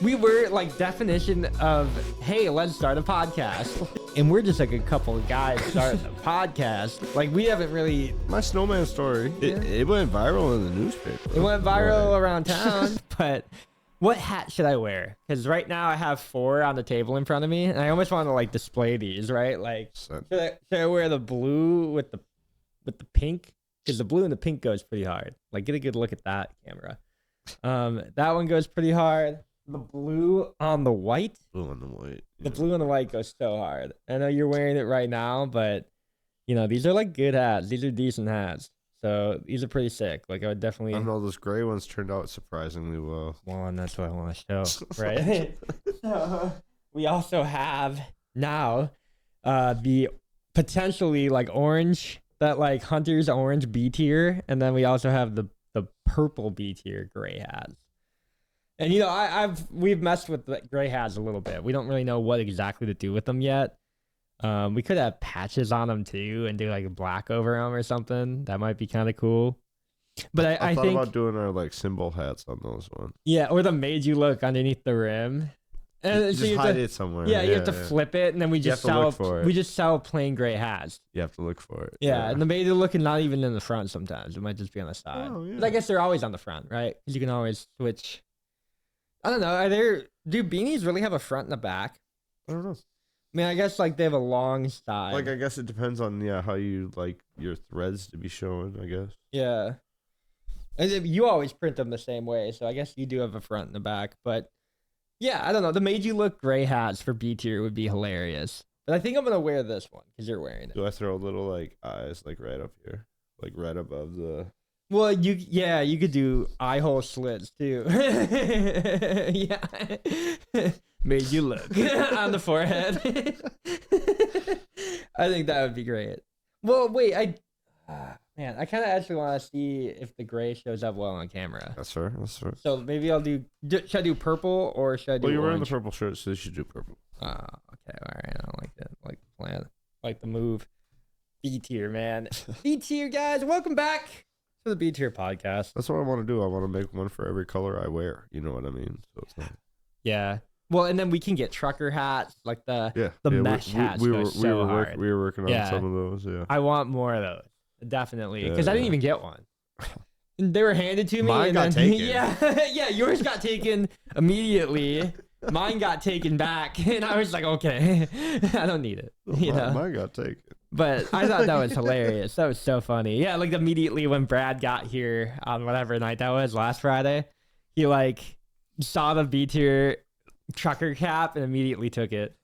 We were like definition of, hey, let's start a podcast. And we're just like a couple of guys starting a podcast. Like we haven't really, My snowman story, it went viral in the newspaper. it went viral around town, but what hat should I wear? Because right now I have 4 on the table in front of me and I almost want to like display these, right? Like, should I wear the blue with the pink? Because the blue and the pink goes pretty hard. Like get a good look at that camera. That one goes pretty hard. The blue on the white. Blue on the white. The blue and the white goes so hard. I know you're wearing it right now, but you know, these are like good hats. These are decent hats. So these are pretty sick. Like I would definitely. I know those gray ones turned out surprisingly well. Well, and that's what I want to show, right? So we also have now the potentially like orange, that like Hunter's orange B tier, and then we also have the purple B tier gray hats. And you know, we've messed with the gray hats a little bit. We don't really know what exactly to do with them yet. We could have patches on them too and do like a black over them or something. That might be kind of cool. But I thought think about doing our like symbol hats on those ones. yeah, or the made you look underneath the rim. And Just hide it somewhere. Yeah, you have to flip it, and then we just sell plain gray hats. You have to look for it. Yeah, and the made you look is not even in the front sometimes. It might just be on the side. Oh, yeah. But I guess they're always on the front, right? Because you can always switch. I don't know. Do beanies really have a front and a back? I don't know. I mean, I guess like they have a long side. Like I guess it depends on how you like your threads to be showing. I guess. Yeah. You always print them the same way, so I guess you do have a front and a back. But yeah, I don't know. The made you look gray hats for B tier would be hilarious. But I think I'm gonna wear this one because you're wearing it. Do I throw little like eyes like right up here, like right above the? Well, you could do eye hole slits too. Yeah, made you look on the forehead. I think that would be great. Well, wait, man, I kind of actually want to see if the gray shows up well on camera. That's fair. That's fair. So maybe I'll do. Should I do purple or should I do? Well, you're wearing the orange? purple shirt, so you should do purple. Oh, okay, all right. I don't like that. Like the plan, like the move. B tier, man. B tier, guys. Welcome back to the B tier podcast. That's what I want to do. I want to make one for every color I wear. You know what I mean? So it's not. Yeah. Well, and then we can get trucker hats, like the mesh hats. We go were so hard. we were working on some of those. Yeah. I want more of those, definitely, because Yeah. I didn't even get one. They were handed to me. Mine and got then, taken. Yeah. Yours got taken immediately. Mine got taken back, and I was like, okay, I don't need it. You know. Mine got taken. But I thought that was hilarious. That was so funny. Yeah, like immediately when Brad got here on whatever night that was, last Friday, he like saw the B tier trucker cap and immediately took it.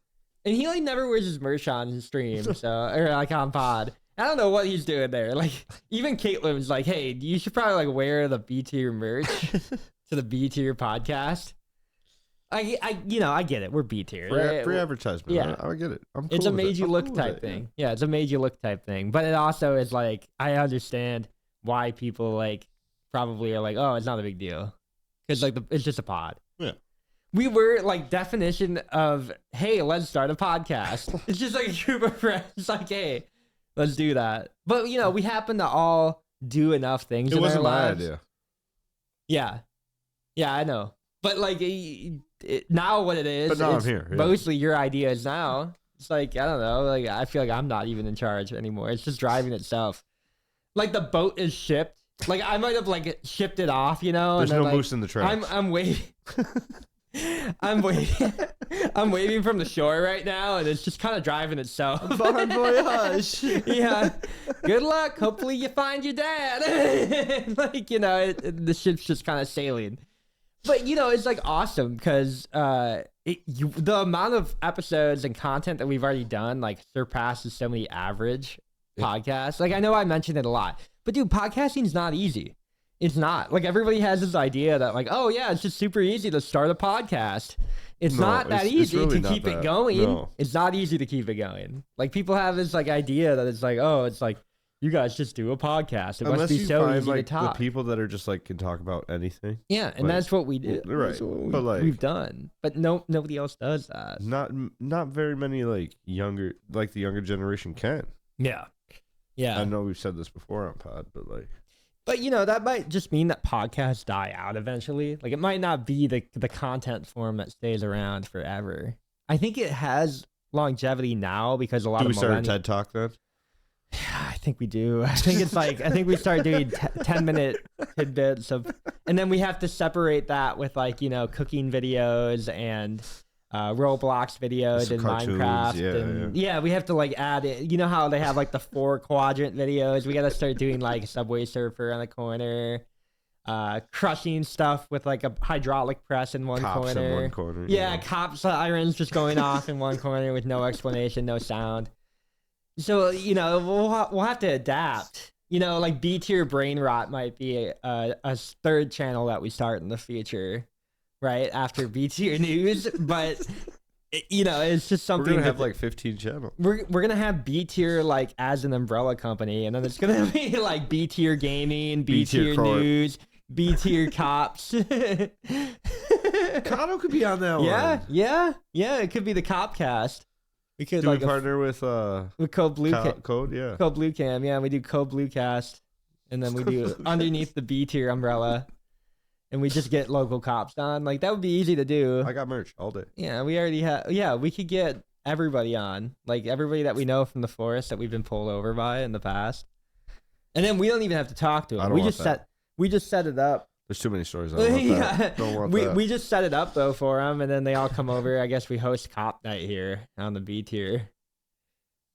And he like never wears his merch on his stream, so or like on pod. I don't know what he's doing there. Like even Caitlin was like, "Hey, you should probably like wear the B tier merch to the B tier podcast." I get it. We're B tier. Free advertisement. Yeah. I get it. I'm cool It's a with made it. you I'm look cool with type it, thing. Yeah, it's a made you look type thing. But it also is like, I understand why people like probably are like, oh, it's not a big deal. Because like it's just a pod. Yeah. We were like definition of, hey, let's start a podcast. It's just like a group of friends like, hey, let's do that. But you know, we happen to all do enough things It in wasn't our my lives. idea. Yeah. Yeah, I know. But like now what it is, But now I'm it's here, yeah. mostly your ideas now. It's like, I don't know, like I feel like I'm not even in charge anymore. It's just driving itself. Like the boat is shipped. Like I might have like shipped it off, you know. There's and then, no like, moose in the tracks. I'm waiting. I'm waiting. I'm waving from the shore right now, and it's just kind of driving itself. Bon voyage. Yeah. Good luck. Hopefully you find your dad. Like, you know, the ship's just kind of sailing. But, you know, it's like awesome because the amount of episodes and content that we've already done like surpasses so many average podcasts. Like, I know I mentioned it a lot, but dude, podcasting is not easy. It's not. Like, everybody has this idea that like, oh yeah, it's just super easy to start a podcast. It's No, not that it's easy really to not keep it that. going. No. It's not easy to keep it going. Like, people have this like idea that it's like, oh, it's like, you guys just do a podcast. It must Unless be you so find easy like to talk. the people that are just like can talk about anything. Yeah, and like, that's what we do. right, That's what but, like- we've done. But nobody else does that. Not very many like the younger generation can. Yeah. Yeah. I know we've said this before on pod, but like But you know, that might just mean that podcasts die out eventually. Like it might not be the content form that stays around forever. I think it has longevity now because a lot Do of we start a millennials. TED Talk then? I think we do. I think it's like I think we start doing 10-minute tidbits of, and then we have to separate that with like cooking videos and Roblox videos Some and cartoons, Minecraft and yeah, we have to like add it. You know how they have like the 4-quadrant videos? We got to start doing like Subway Surfer on the corner, crushing stuff with like a hydraulic press in one Cops corner. in one corner. Yeah, cop sirens just going off in one corner with no explanation, no sound. So we'll have to adapt. Like B tier brain rot might be a third channel that we start in the future, right after B tier news. But it's just We're something gonna have that like 15 channels. we're gonna have B tier like as an umbrella company, and then it's gonna be like B tier gaming, B tier Corp. news, B tier cops. Kano could be on that one. Yeah. It could be the Copcast. We could Do like we partner with Code Blue Code? Yeah. Code Blue Cam. Yeah, we do Code Blue Cast, and then we do underneath the B tier umbrella, and we just get local cops on. Like that would be easy to do. I got merch all day. Yeah, we already have. Yeah, we could get everybody on, like everybody that we know from the forest that we've been pulled over by in the past, and then we don't even have to talk to I them. don't want that. We just set it up. There's too many stories. I don't want that. Don't want that. We just set it up though for them, and then they all come over. I guess we host cop night here on the B tier,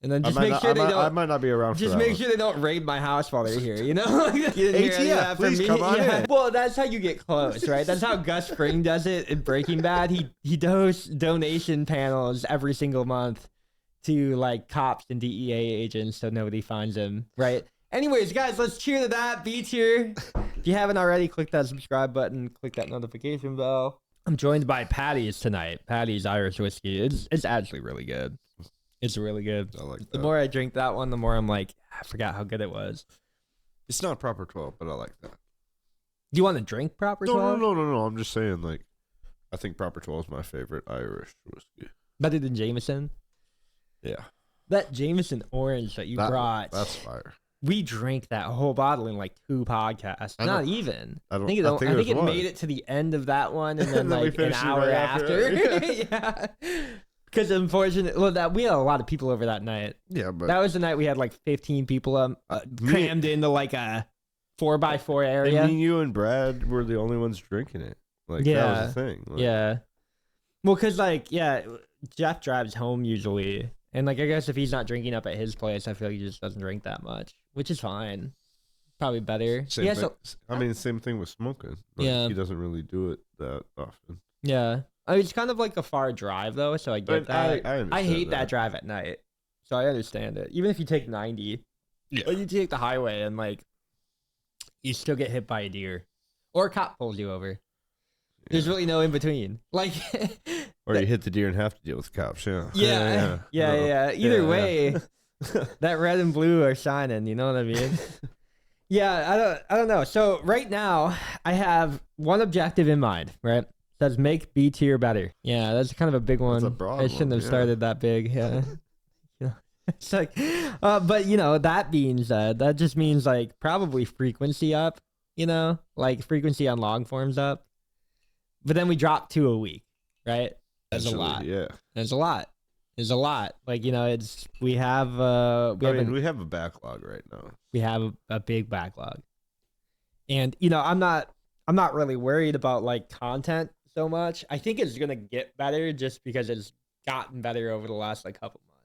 and then just make sure they I don't. might not be around for Just that make one. sure they don't raid my house while they're here. You know, you didn't hear any of ATF, that from please me. come on in. Well, that's how you get close, right? That's how Gus Fring does it in Breaking Bad. He does donation panels every single month to like cops and DEA agents, so nobody finds him, right? Anyways, guys, let's cheer to that. B tier. If you haven't already, click that subscribe button, click that notification bell. I'm joined by Patty's tonight. Patty's Irish whiskey. It's actually really good. It's really good. I like that. The more I drink that one, the more I'm like, I forgot how good it was. It's not proper 12, but I like that. Do you want to drink proper 12? No. I'm just saying, like, I think proper 12 is my favorite Irish whiskey. Better than Jameson? Yeah. That Jameson orange that you brought. That's fire. We drank that whole bottle in like 2 podcasts. I Not know. even. I think it one. made it to the end of that one, and then And then we like an finished it hour right after. after. Yeah. Because unfortunately, we had a lot of people over that night. Yeah, but That was the night we had like 15 people crammed into like a 4x4 area. me, you, and Brad were the only ones drinking it. Like, that Yeah. was the thing. Like, Yeah. Well, because Jeff drives home usually. And like, I guess if he's not drinking up at his place, I feel like he just doesn't drink that much, which is fine. Probably better. Same Yeah, thing. I mean, same thing with smoking. Like, Yeah. He doesn't really do it that often. yeah. I mean, it's kind of like a far drive though, so I get But that. I understand hate that drive at night, so I understand it. Even if you take 90, Yeah. or you take the highway and like, you still get hit by a deer, or a cop pulls you over. There's really no in between. Like, Or you hit the deer and have to deal with cops. Yeah. yeah. No. Either Yeah, way, that red and blue are shining. You know what I mean? Yeah, I don't know. So right now, I have one objective in mind. Right, says make B tier better. Yeah, that's kind of a big one. That's a broad I shouldn't one, have yeah. started that big. Yeah. It's like, but that being said, that just means like probably frequency up. Like frequency on long forms up. But then we drop 2 a week, right? That's a Actually, lot. Yeah. There's a lot. There's a lot. Like, we have we have a backlog right now. we have a big backlog. And I'm not really worried about like content so much. I think it's gonna get better just because it's gotten better over the last like couple months.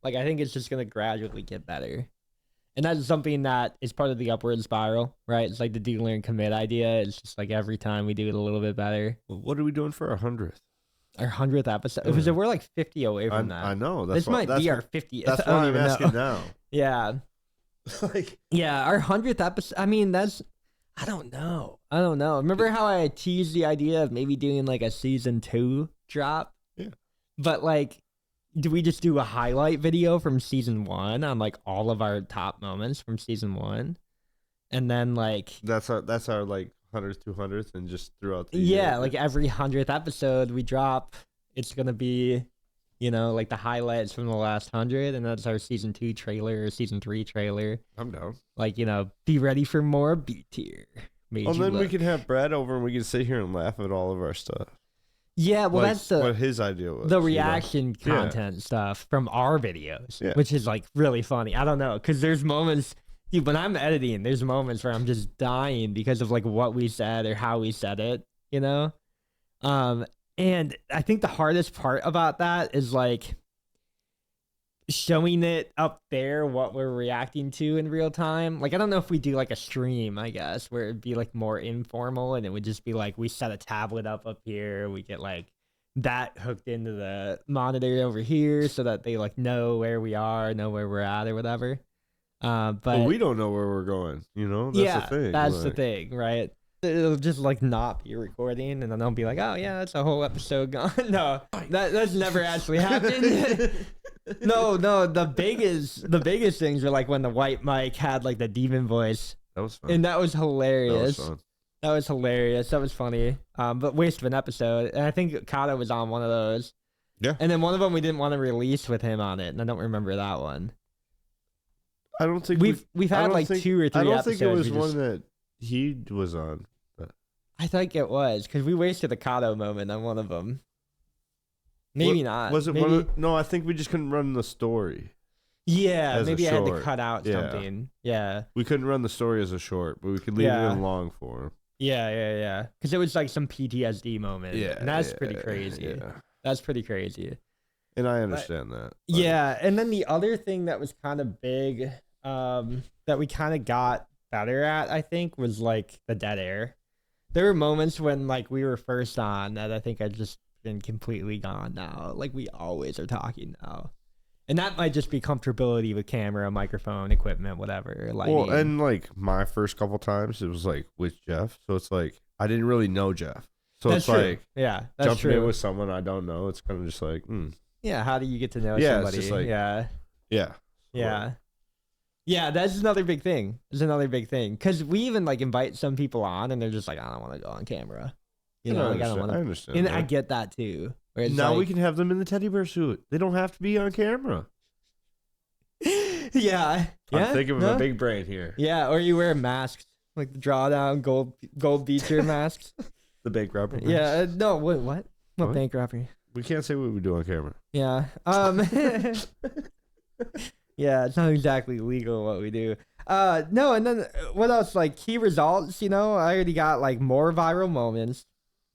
Like I think it's just gonna gradually get better. And that's something that is part of the upward spiral, right? It's like the do learn commit idea. It's just like every time we do it a little bit better. Well, what are we doing for our 100th? Our 100th episode. Yeah. Because we're like 50 away from that. I know. This might be our 50th. That's I don't why I'm even know. asking now. Yeah. Like, Yeah, our 100th episode. I mean, I don't know. Remember how I teased the idea of maybe doing like a season 2 drop? Yeah. But like, do we just do a highlight video from season 1 on like all of our top moments from season 1? And then like, that's our like 100th, 200th, and just throughout the yeah, year. like every 100th episode we drop, it's going to be like the highlights from the last 100, and that's our season 2 trailer or season 3 trailer. I'm down. Like, be ready for more B tier. Well, then we can have Brad over and we can sit here and laugh at all of our stuff. Yeah, well, like, that's what his idea was. the reaction content stuff from our videos, which is like really funny. I don't know, because there's moments, dude, when I'm editing, there's moments where I'm just dying because of like what we said or how we said it, And I think the hardest part about that is like showing it up there, what we're reacting to in real time. Like, I don't know if we do like a stream, I guess, where it'd be like more informal and it would just be like we set a tablet up here, we get like that hooked into the monitor over here so that they like know where we are, know where we're at or whatever. But we don't know where we're going, That's the thing. That's the thing, right? It'll just like not be recording, and then they'll be like, "Oh yeah, that's a whole episode gone." No, that's never actually happened. No, the biggest things were like when the white mic had like the demon voice. That was fun. And that was hilarious. That was fun. That was funny. But waste of an episode. And I think Kato was on one of those. Yeah. And then one of them we didn't want to release with him on it, and I don't remember that one. I don't think we've had like 2 or 3 episodes. I don't think it was one that he was on. I think it was because we wasted a Kato moment on one of them. Maybe not. Was it maybe... one of, no, I think we just couldn't run the story. Yeah, maybe I had to cut out something. Yeah. We couldn't run the story as a short, but we could leave it in long form. Yeah. Because it was like some PTSD moment. Yeah. And that's pretty crazy. Yeah. That's pretty crazy. And I understand that. Yeah. And then the other thing that was kind of big that we kind of got better at, I think, was like the dead air. There were moments when like we were first on that I think I've just been completely gone now. Like we always are talking now. And that might just be comfortability with camera, microphone, equipment, whatever. Well, and like my first couple times, it was like with Jeff. So it's like I didn't really know Jeff. So that's it's true. like that's jumping true. in with someone I don't know. It's kind of just like, Yeah, how do you get to know Yeah, somebody? it's just like, Yeah. Yeah, that's another big thing. Because we even like invite some people on and they're just like, I don't want to go on camera. I understand. And that. I get that too. Now we can have them in the teddy bear suit. They don't have to be on camera. Yeah. I'm thinking of a big brain here. Yeah, or you wear masks, like the drawdown gold beacher masks. The bank robber masks. Yeah, no, what? What bank robbery? We can't say what we do on camera. Yeah. Yeah, it's not exactly legal what we do. No, and then what else? Like key results, I already got like more viral moments,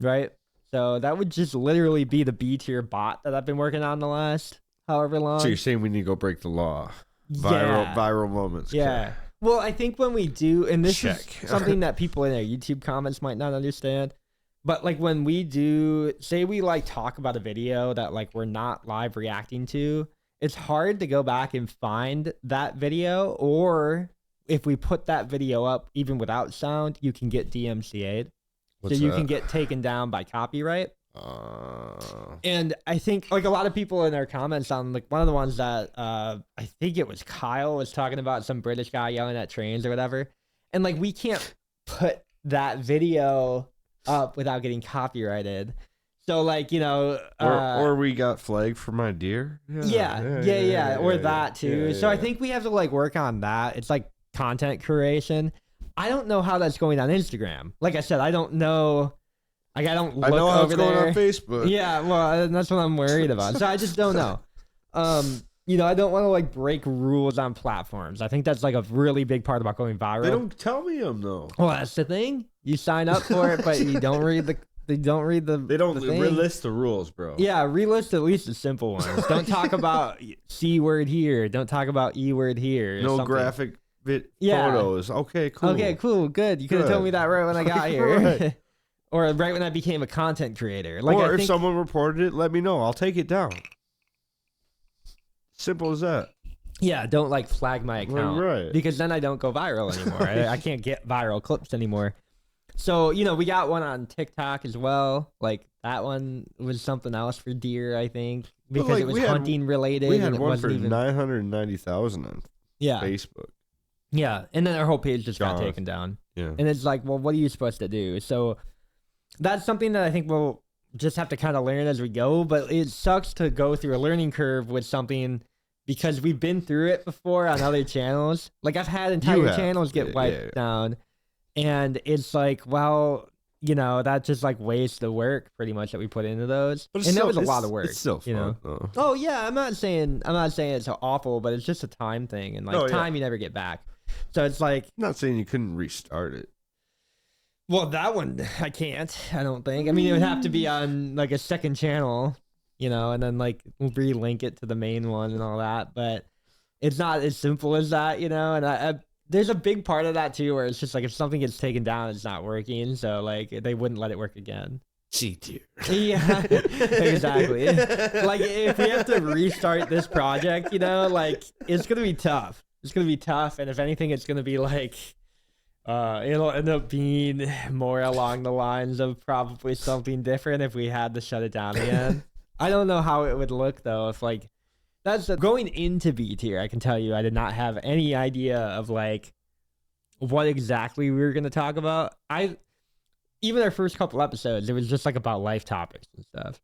right? So that would just literally be the B tier bot that I've been working on the last however long. So you're saying we need to go break the law? Viral moments. Yeah. Okay. Well, I think when we do, and this is something that people in our YouTube comments might not understand, but like when we do, say we like talk about a video that like we're not live reacting to, it's hard to go back and find that video, or if we put that video up even without sound, you can get DMCA'd. So you can get taken down by copyright. And I think like a lot of people in their comments on like one of the ones that I think it was Kyle was talking about some British guy yelling at trains or whatever. And like we can't put that video up without getting copyrighted. So like, or we got flagged for my deer. Yeah. Or that too. So I think we have to like work on that. It's like content creation. I don't know how that's going on Instagram. Like I said, I don't know. Like I don't look know how over it's going there. on Facebook. Yeah, well, that's what I'm worried about. So I just don't know. I don't want to like break rules on platforms. I think that's like a really big part about going viral. They don't tell me them though. Well, that's the thing. You sign up for it, but you don't read the. They don't relist the rules, bro. Yeah, relist at least the simple ones. Don't talk about C word here. Don't talk about E word here. No graphic photos. Okay, cool. Okay, cool. Good. You could have told me that right when I got here. Right. Or right when I became a content creator. Like, or if someone reported it, let me know. I'll take it down. Simple as that. Yeah, don't like flag my account. Right. Because then I don't go viral anymore. I can't get viral clips anymore. So, we got one on TikTok as well. Like that one was something else for deer, I think. Because it was hunting related. We had one for 990,000 on Facebook. Yeah. And then our whole page just got taken down. Yeah. And it's like, well, what are you supposed to do? So that's something that I think we'll just have to kind of learn as we go. But it sucks to go through a learning curve with something because we've been through it before on other channels. Like I've had entire channels get wiped down, and it's like, well, you know, that just like wastes the work pretty much that we put into those. But that was a lot of work. It's still fun, though. Oh yeah, I'm not saying it's awful, but it's just a time thing, and like time you never get back. So it's like, I'm not saying you couldn't restart it. Well, that one I can't. I don't think. I mean, it would have to be on like a second channel, you know, and then like relink it to the main one and all that. But it's not as simple as that, you know. And I there's a big part of that too, where it's just like if something gets taken down, it's not working. So like they wouldn't let it work again. C tier. Yeah, exactly. Like if we have to restart this project, you know, like it's gonna be tough. It's gonna be tough, and if anything, it's gonna be like. It'll end up being more along the lines of probably something different if we had to shut it down again. I don't know how it would look though if like going into B tier. I can tell you I did not have any idea of like what exactly we were going to talk about. Even our first couple episodes, it was just like about life topics and stuff.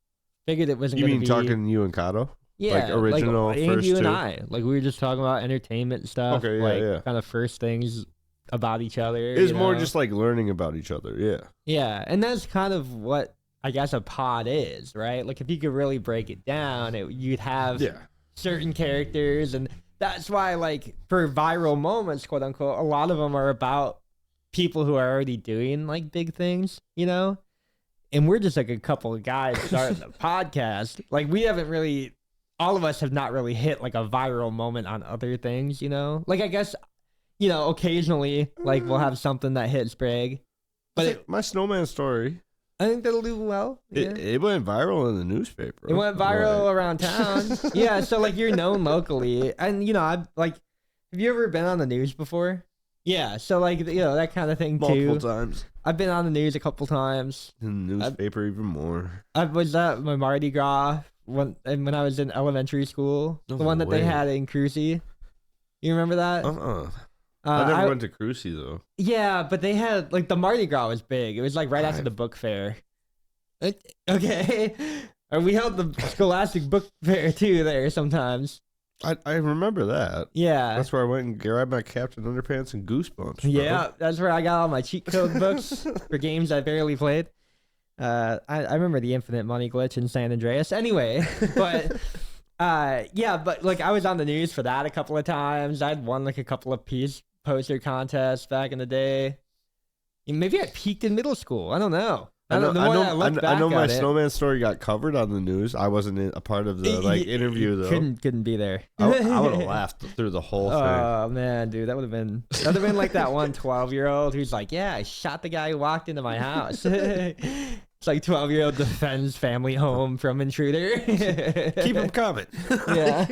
Figured it wasn't. You mean talking you and Kato? Yeah, like original like, first and you two? and I, like we were just talking about entertainment stuff. Okay, like kind of first things about each other. It's more just like learning about each other. Yeah, and that's kind of what I guess a pod is, right? Like if you could really break it down, you'd have certain characters, and that's why like for viral moments, quote unquote, a lot of them are about people who are already doing like big things, you know. And we're just like a couple of guys starting a podcast. Like we haven't really, all of us have not really hit like a viral moment on other things, you know. Like I guess. You know, occasionally, like we'll have something that hits big, but my snowman story. I think that'll do well. Yeah. It went viral in the newspaper. It went viral around town. Yeah, so like you're known locally, and you know, I've like, have you ever been on the news before? Yeah, so like you know that kind of thing too. Multiple times. I've been on the news a couple times. In the newspaper, even more. I was at my Mardi Gras when I was in elementary school. The one that they had in Crucy. You remember that? I never went to Crucy though. Yeah, but they had like the Mardi Gras was big. It was like right after the book fair. Okay, and we held the Scholastic Book Fair too there sometimes. I remember that. Yeah, that's where I went and grabbed my Captain Underpants and Goosebumps. Bro. Yeah, that's where I got all my cheat code books for games I barely played. I remember the Infinite Money glitch in San Andreas. Anyway, but. Yeah, but like I was on the news for that a couple of times. I'd won like a couple of peace poster contests back in the day. Maybe I peaked in middle school. I don't know. I know my snowman story got covered on the news. I wasn't a part of the interview though. Couldn't be there. I would have laughed through the whole thing. Oh man, dude, that would have been like that one 12-year-old who's like, yeah, I shot the guy who walked into my house. It's like 12-year-old defends family home from intruder. Keep him coming. Yeah.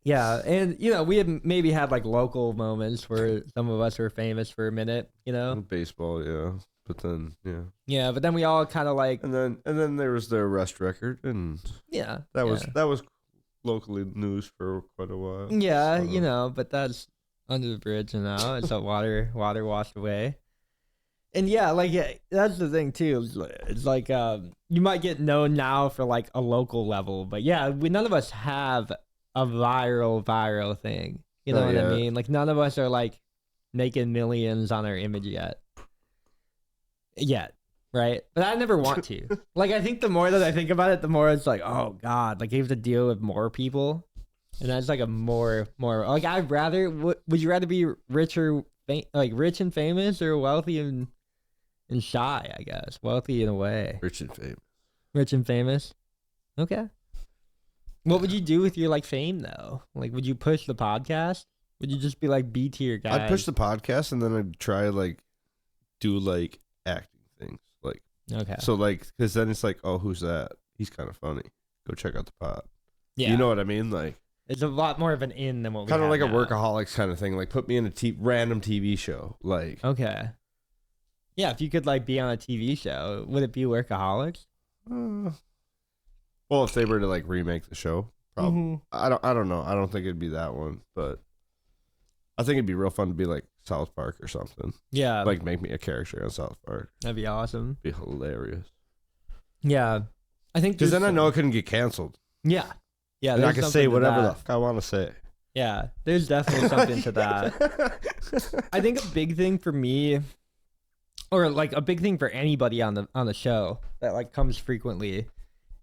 Yeah, and you know, we had maybe had like local moments where some of us were famous for a minute, you know. Baseball, yeah. But then, yeah, but then we all kind of like, and then there was the arrest record, and that was locally news for quite a while. Yeah, so. You know, but that's under the bridge now. It's a water washed away, and yeah, like that's the thing too. It's like you might get known now for like a local level, but yeah, none of us have a viral thing. You know what I mean? Like none of us are like making millions on our image yet. Right? But I never want to. Like, I think the more that I think about it, the more it's like, oh God, like you have to deal with more people. And that's like a more, like I'd rather, would you rather be rich and famous or wealthy and shy, I guess? Wealthy in a way. Rich and famous. Rich and famous? Okay. What would you do with your like fame though? Like, would you push the podcast? Would you just be like B tier guy? I'd push the podcast and then I'd try like do like acting things, like so like because then it's like, oh, who's that? He's kind of funny, go check out the pod. You know what I mean? Like it's a lot more of an in than what we kind of like now. A Workaholics kind of thing, like put me in a random TV show, like yeah, if you could like be on a TV show, would it be Workaholics? Well, if they were to like remake the show, probably. I don't know, I don't think it'd be that one, but I think it'd be real fun to be like South Park or something. Yeah. Like make me a character on South Park. That'd be awesome. Be hilarious. Yeah, I think because then I know it couldn't get canceled. Yeah, yeah. And I can say whatever the fuck I want to say. Yeah, there's definitely something to that. I think a big thing for me, or like a big thing for anybody on the show that like comes frequently,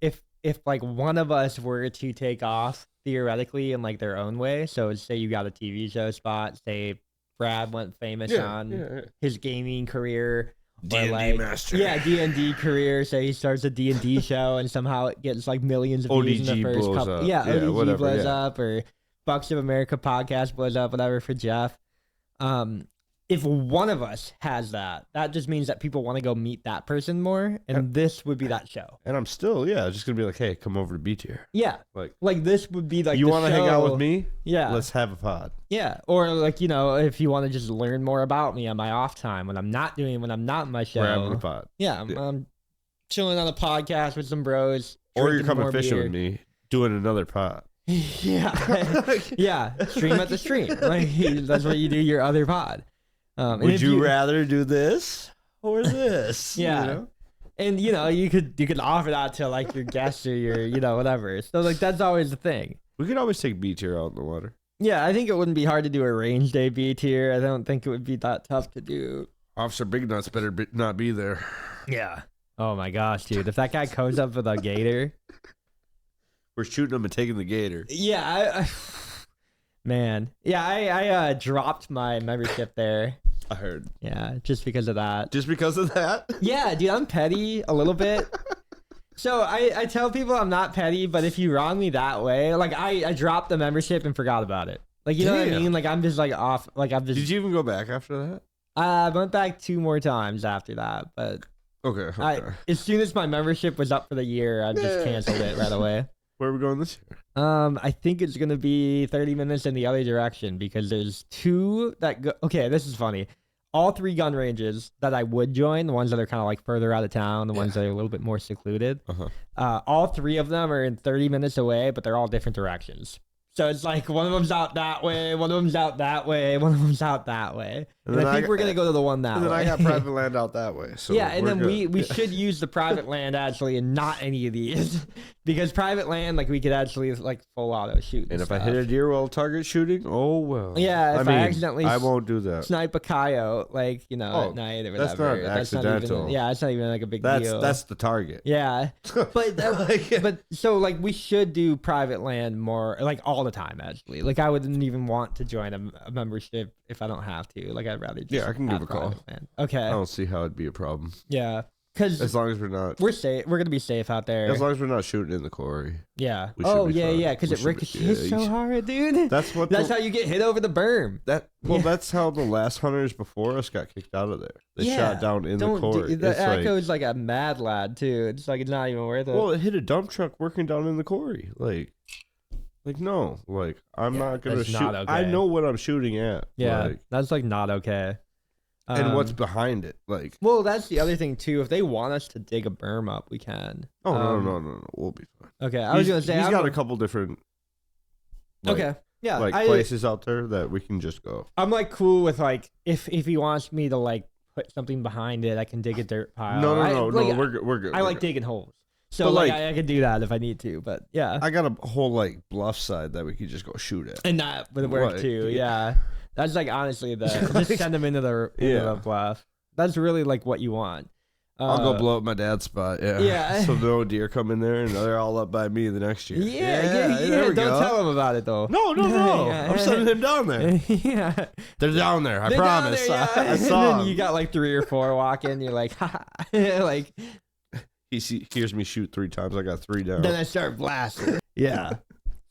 if like one of us were to take off theoretically in like their own way, so say you got a TV show spot, say Brad went famous on his gaming career, D&D master, D&D career, so he starts a D&D show and somehow it gets like millions of views in the first couple, ODG blows up, or Bucks of America podcast blows up, whatever, for Jeff. If one of us has that just means that people want to go meet that person more, and this would be that show. And I'm still, just gonna be like, hey, come over to B tier. Yeah, like this would be like, you want to hang out with me? Yeah, let's have a pod. Yeah, or like, you know, if you want to just learn more about me on my off time when I'm not in my show, we're having a pod. Yeah, I'm chilling on a podcast with some bros, or you're coming fishing with me, doing another pod. Yeah, stream at the stream. Like that's what you do. Your other pod. Would you rather do this or this? Yeah, you know? And you know you could offer that to like your guests or your whatever. So like that's always the thing. We could always take B tier out in the water. Yeah, I think it wouldn't be hard to do a range day B tier. I don't think it would be that tough to do. Officer Big Nuts better not be there. Yeah. Oh my gosh, dude! If that guy comes up with a gator, we're shooting him and taking the gator. Yeah, man. Yeah, I dropped my membership there. I heard. Yeah, just because of that. Just because of that? Yeah, dude, I'm petty a little bit. So I tell people I'm not petty, but if you wrong me that way, like I dropped the membership and forgot about it. Like, you know what I mean? Like I'm just like off. Like I'm just. Did you even go back after that? I went back 2 more times after that, but. Okay. As soon as my membership was up for the year, I just canceled it right away. Where are we going this year? I think it's gonna be 30 minutes in the other direction because there's 2 that go. Okay, this is funny. All 3 gun ranges that I would join, the ones that are kind of like further out of town, the ones that are a little bit more secluded. All 3 of them are in 30 minutes away, but they're all different directions. So it's like one of them's out that way, one of them's out that way, one of them's out that way. And I think we're going to go to the one that way. And then I got private land out that way. So yeah, and then we should use the private land actually and not any of these. Because private land, like we could actually like full auto shoot. And if I hit a deer while target shooting, oh well. Yeah, if I accidentally I won't do that. Snipe a coyote, like, you know, at night or whatever. That's not accidental. It's not even like a big deal. That's the target. Yeah. But so like we should do private land more, like all the time actually. Like I wouldn't even want to join a membership if I don't have to. Like I'd rather just I can give a call. Land. Okay. I don't see how it'd be a problem. Yeah. Because as long as we're safe, we're gonna be safe out there. As long as we're not shooting in the quarry. Yeah. Because it ricochets so hard, dude. That's how you get hit over the berm. That's how the last hunters before us got kicked out of there. They shot down in the quarry. The Echo's like a mad lad too. It's like it's not even worth it. Well, it hit a dump truck working down in the quarry. Like no, like I'm not gonna shoot. Okay. I know what I'm shooting at. Yeah, that's like not okay. And what's behind it, like? Well, that's the other thing too. If they want us to dig a berm up, we can. Oh no, we'll be fine. Okay, I was gonna say he's got a couple different. Places out there that we can just go. I'm like cool with like if he wants me to like put something behind it, I can dig a dirt pile. No, we're good. I like digging holes. So like I could do that if I need to, but yeah. I got a whole like bluff side that we could just go shoot at. And that would work too, yeah. That's like honestly just send them into the bluff. That's really like what you want. I'll go blow up my dad's spot, yeah. So no deer come in there and they're all up by me the next year. Yeah. Don't tell him about it though. No. I'm sending him down there. Yeah. They're down there, I promise. There, yeah. I saw and then you got like 3 or 4 walk in, you're like, like he hears me shoot 3 times. I got 3 down. Then I start blasting. Yeah.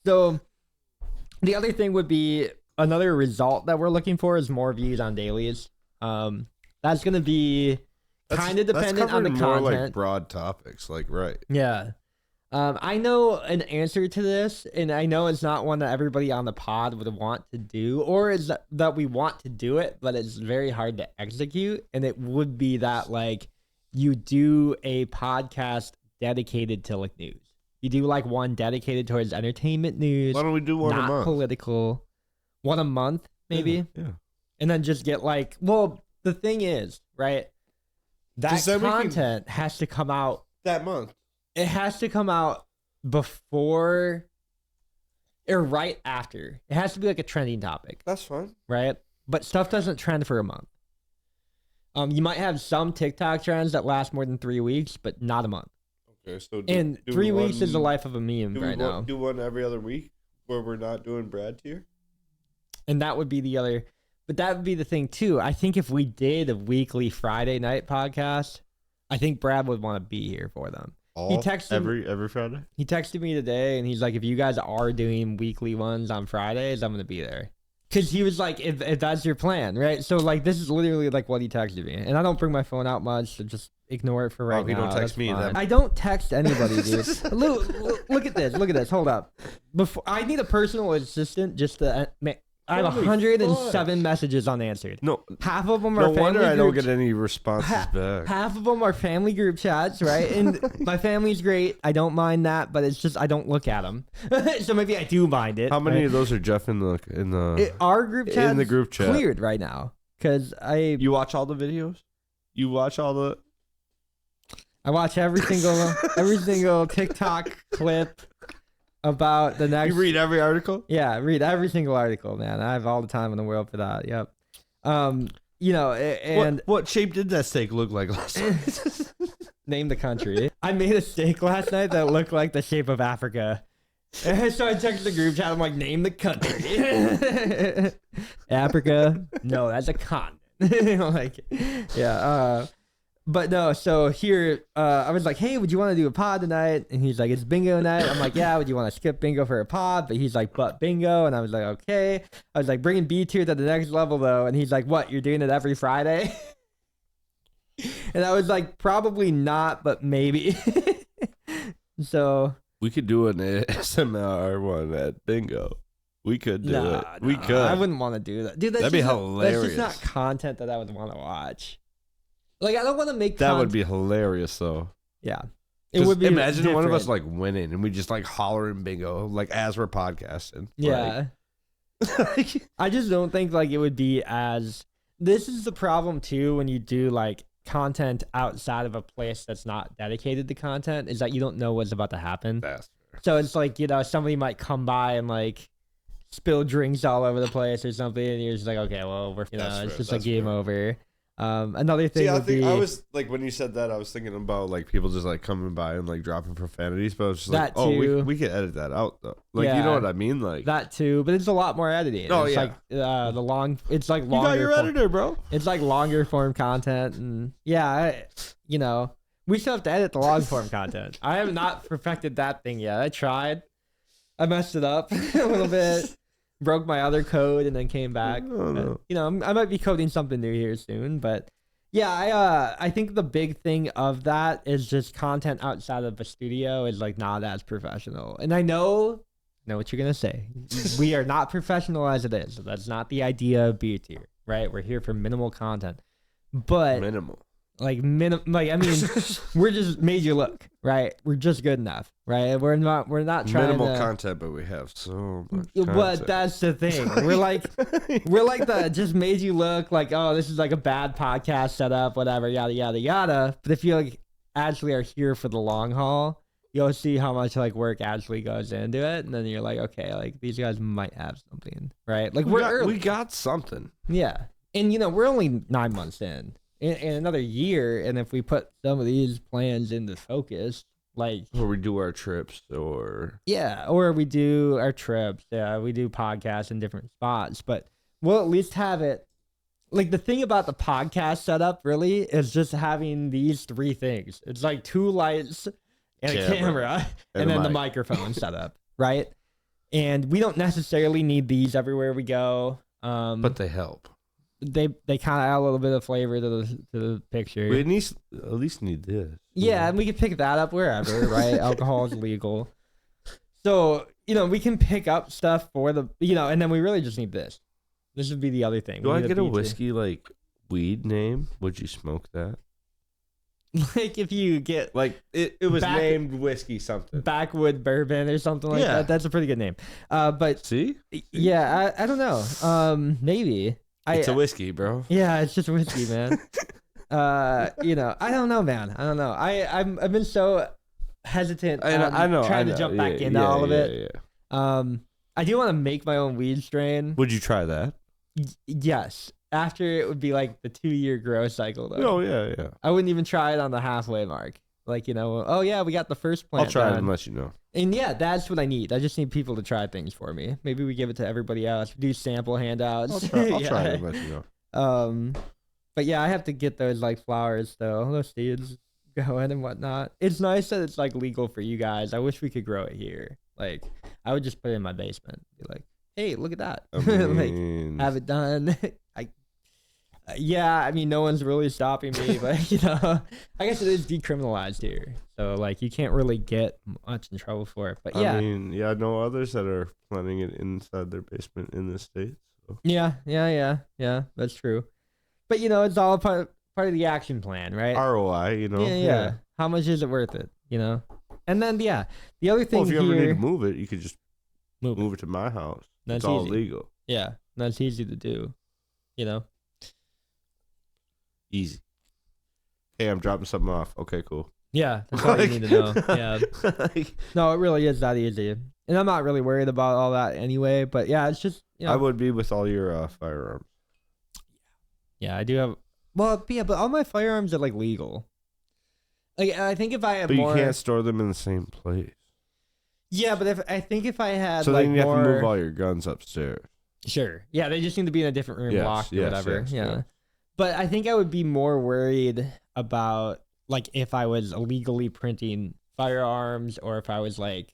So the other thing would be another result that we're looking for is more views on dailies. That's going to be kind of dependent on the more content. Like broad topics, like right. Yeah. I know an answer to this, and I know it's not one that everybody on the pod would want to do, or is that we want to do it, but it's very hard to execute. And it would be that like you do a podcast dedicated to like news. You do like one dedicated towards entertainment news. Why don't we do one a month? Not political. One a month, maybe? Yeah. And then just get like, well, the thing is, right? That content has to come out that month. It has to come out before or right after. It has to be like a trending topic. That's fine. Right? But stuff doesn't trend for a month. You might have some TikTok trends that last more than 3 weeks, but not a month. Okay, so and 3 weeks is the life of a meme right now. Do one every other week where we're not doing Brad tier? And that would be the other, but that would be the thing too. I think if we did a weekly Friday night podcast, I think Brad would want to be here for them. He texted every Friday. He texted me today, and he's like, "If you guys are doing weekly ones on Fridays, I'm gonna be there." Because he was like, if that's your plan, right? So like, this is literally like what he texted me, and I don't bring my phone out much, so just ignore it for right now. You don't text me then. I don't text anybody, dude. Look at this. Look at this. Hold up. Before I need a personal assistant just to. I have 107 messages unanswered. No, half of them are. No wonder I don't get any responses back. Half of them are family group chats, right? And my family's great. I don't mind that, but it's just I don't look at them. So maybe I do mind it. How many of those are Jeff in our group chat? In the group chat cleared right now because You watch all the videos. You watch all the. I watch every single TikTok clip. About the next. You read every article? Yeah, I read every single article, man. I have all the time in the world for that. Yep. And what shape did that steak look like last night? Name the country. I made a steak last night that looked like the shape of Africa. So I texted the group chat. I'm like, name the country. Africa? No, that's a continent. Like, yeah. But no, so here, I was like, hey, would you want to do a pod tonight? And he's like, it's bingo night. I'm like, yeah, would you want to skip bingo for a pod? But he's like, but bingo. And I was like, okay. I was like, bringing B tier to the next level, though. And he's like, what, you're doing it every Friday? And I was like, probably not, but maybe. So. We could do an ASMR one at bingo. We could do it. We could. I wouldn't want to do that. Dude, that'd be hilarious. That's just not content that I would want to watch. Like, I don't want to make that would be hilarious, though. Yeah. It would be imagine different. One of us, like, winning, and we just, like, hollering bingo, like, as we're podcasting. Yeah. Like, I just don't think, like, it would be as... This is the problem, too, when you do, like, content outside of a place that's not dedicated to content, is that you don't know what's about to happen. That's fair. So it's like, somebody might come by and, like, spill drinks all over the place or something, and you're just like, okay, well, we're, it's just like game over. Another thing would be... I was like, when you said that, I was thinking about like people just like coming by and like dropping profanities, but I was just like, we could edit that out though. Like, you know what I mean? Like that too, but it's a lot more editing. Oh, it's yeah. like it's like longer. You got your editor, bro. It's like longer form content, and we still have to edit the long form content. I have not perfected that thing yet. I tried. I messed it up a little bit. Broke my other code and then came back. I might be coding something new here soon, but yeah, I think the big thing of that is just content outside of the studio is like not as professional. And I know what you're gonna say. We are not professional as it is. That's not the idea of B tier, right? We're here for minimal content, but minimal. I mean, we're just made you look, right? We're just good enough, right? We're not trying minimal content, but we have so much content. But that's the thing. We're like the just made you look like, oh, this is like a bad podcast setup, whatever, yada yada yada. But if you like actually are here for the long haul, you'll see how much like work actually goes into it, and then you're like, okay, like these guys might have something, right? Like we got something. Yeah, and we're only 9 months in another year, and if we put some of these plans into focus, like or we do our trips, or we do our trips, we do podcasts in different spots, but we'll at least have it. Like the thing about the podcast setup really is just having these three things. It's like 2 lights and a camera and then the microphone setup, right? And we don't necessarily need these everywhere we go, but they help. They kind of add a little bit of flavor to the picture. We at least need this. Yeah, and we can pick that up wherever, right? Alcohol is legal. So, we can pick up stuff for the, and then we really just need this. This would be the other thing. Do I get a whiskey, like, weed name? Would you smoke that? Like, if you get... Like, it was named whiskey something. Backwood bourbon or something like that. That's a pretty good name. But... See? Yeah, I don't know. Maybe. It's a whiskey, bro. Yeah, it's just whiskey, man. You know, I don't know, man. I don't know. I've been so hesitant. I know. Trying to jump back into all of it. Yeah. I do want to make my own weed strain. Would you try that? Yes. After it would be like the 2-year grow cycle, though. Oh yeah. I wouldn't even try it on the halfway mark. Like, you know, oh yeah, we got the first plant. I'll try done. it and let you know. And yeah, that's what I need. I just need people to try things for me. Maybe we give it to everybody else. Do sample handouts. I'll try it and let you know. But yeah, I have to get those like flowers though, those seeds going and whatnot. It's nice that it's like legal for you guys. I wish we could grow it here. Like, I would just put it in my basement. Be like, hey, look at that. I mean... like, have it done. I mean, no one's really stopping me, but you know, I guess it is decriminalized here, so like you can't really get much in trouble for it. But yeah, I mean, yeah, I know others that are planting it inside their basement in the States. So. Yeah, that's true. But you know, it's all part of the action plan, right? ROI, you know. Yeah. How much is it worth it? You know, and then the other thing. Well, if you here, ever need to move it, you could just move it to my house. That's it's all easy. legal. Yeah, that's easy to do. You know. Easy. Hey, I'm dropping something off. Okay, cool. Yeah, that's all you need to know. Yeah. No, it really is that easy. And I'm not really worried about all that anyway, but yeah, it's just, you know. I would be with all your firearms. Yeah, I do have, well, yeah, but all my firearms are like legal. Like, I think if I have but more. But you can't store them in the same place. Yeah, but if I had so like then you more. have to move all your guns upstairs. Sure. Yeah, they just need to be in a different room, locked or whatever. Yeah. But I think I would be more worried about like if I was illegally printing firearms or if I was like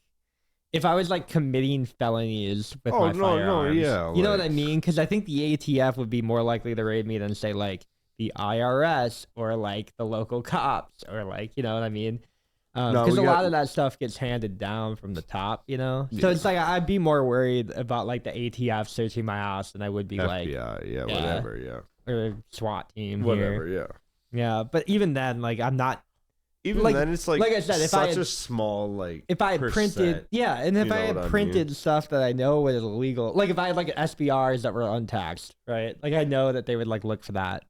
committing felonies with my firearms. Yeah. You know what I mean? Because I think the ATF would be more likely to raid me than say like the IRS or like the local cops or like, you know what I mean? Because a lot of that stuff gets handed down from the top, you know? So it's like I'd be more worried about like the ATF searching my house than I would be FBI, whatever, or SWAT team whatever here. Yeah, but even then, like I'm not even like, then it's like I said, if such a small like if I had printed and if I had printed stuff that I know was illegal, like if I had like SBRs that were untaxed, right? Like I know that they would like look for that.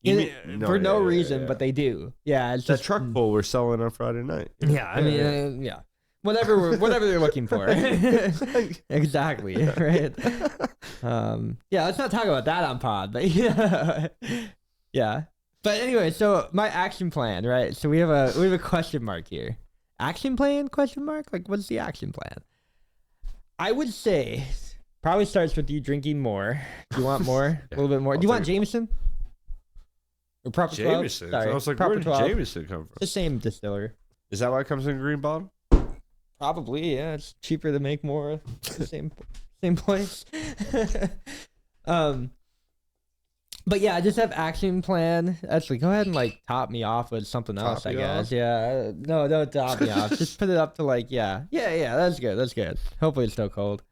For no reason, but they do. Yeah, it's that truck pull we're selling on Friday night. Yeah, I mean, whatever they're looking for. Exactly, right? Yeah, let's not talk about that on pod, but yeah. But anyway, so my action plan, right? So we have a question mark here. Action plan? Question mark? Like, what's the action plan? I would say probably starts with you drinking more. Do you want more? A little bit more. Do you want Jameson? Or Proper 12? Jameson. Sorry. I was like, where did Jameson come from? The same distiller. Is that why it comes in a green bottle? Probably, yeah. It's cheaper to make more. The same place. But yeah, I just have action plan. Actually, go ahead and like top me off with something else, I guess. Off? Yeah. No, don't top me off. Just put it up to like, yeah. That's good. Hopefully it's still cold.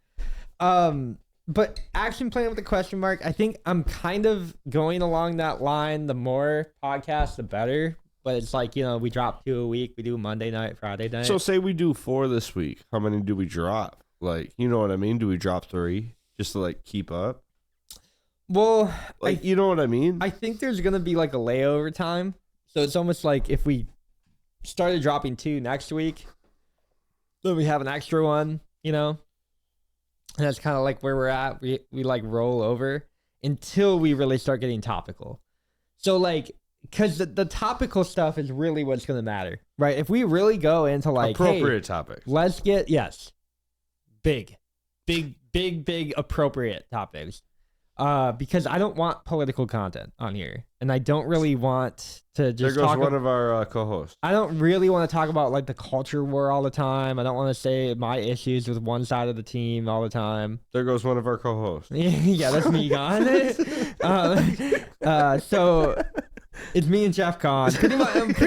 But action plan with a question mark. I think I'm kind of going along that line. The more podcasts, the better. But it's like, you know, we drop 2 a week. We do Monday night, Friday night. So say we do 4 this week. How many do we drop? Like, you know what I mean? Do we drop 3 just to like keep up? Well, like, you know what I mean? I think there's going to be like a layover time. So it's almost like if we started dropping 2 next week, then we have an extra one, you know? And that's kind of like where we're at. We like roll over until we really start getting topical. So like, because the topical stuff is really what's going to matter, right? If we really go into like appropriate topics, let's get big appropriate topics. Because I don't want political content on here, and I don't really want to just. There goes one of our co-hosts. I don't really want to talk about like the culture war all the time. I don't want to say my issues with one side of the team all the time. There goes one of our co-hosts. Yeah, that's me gone. So it's me and Jeff Kahn. Pretty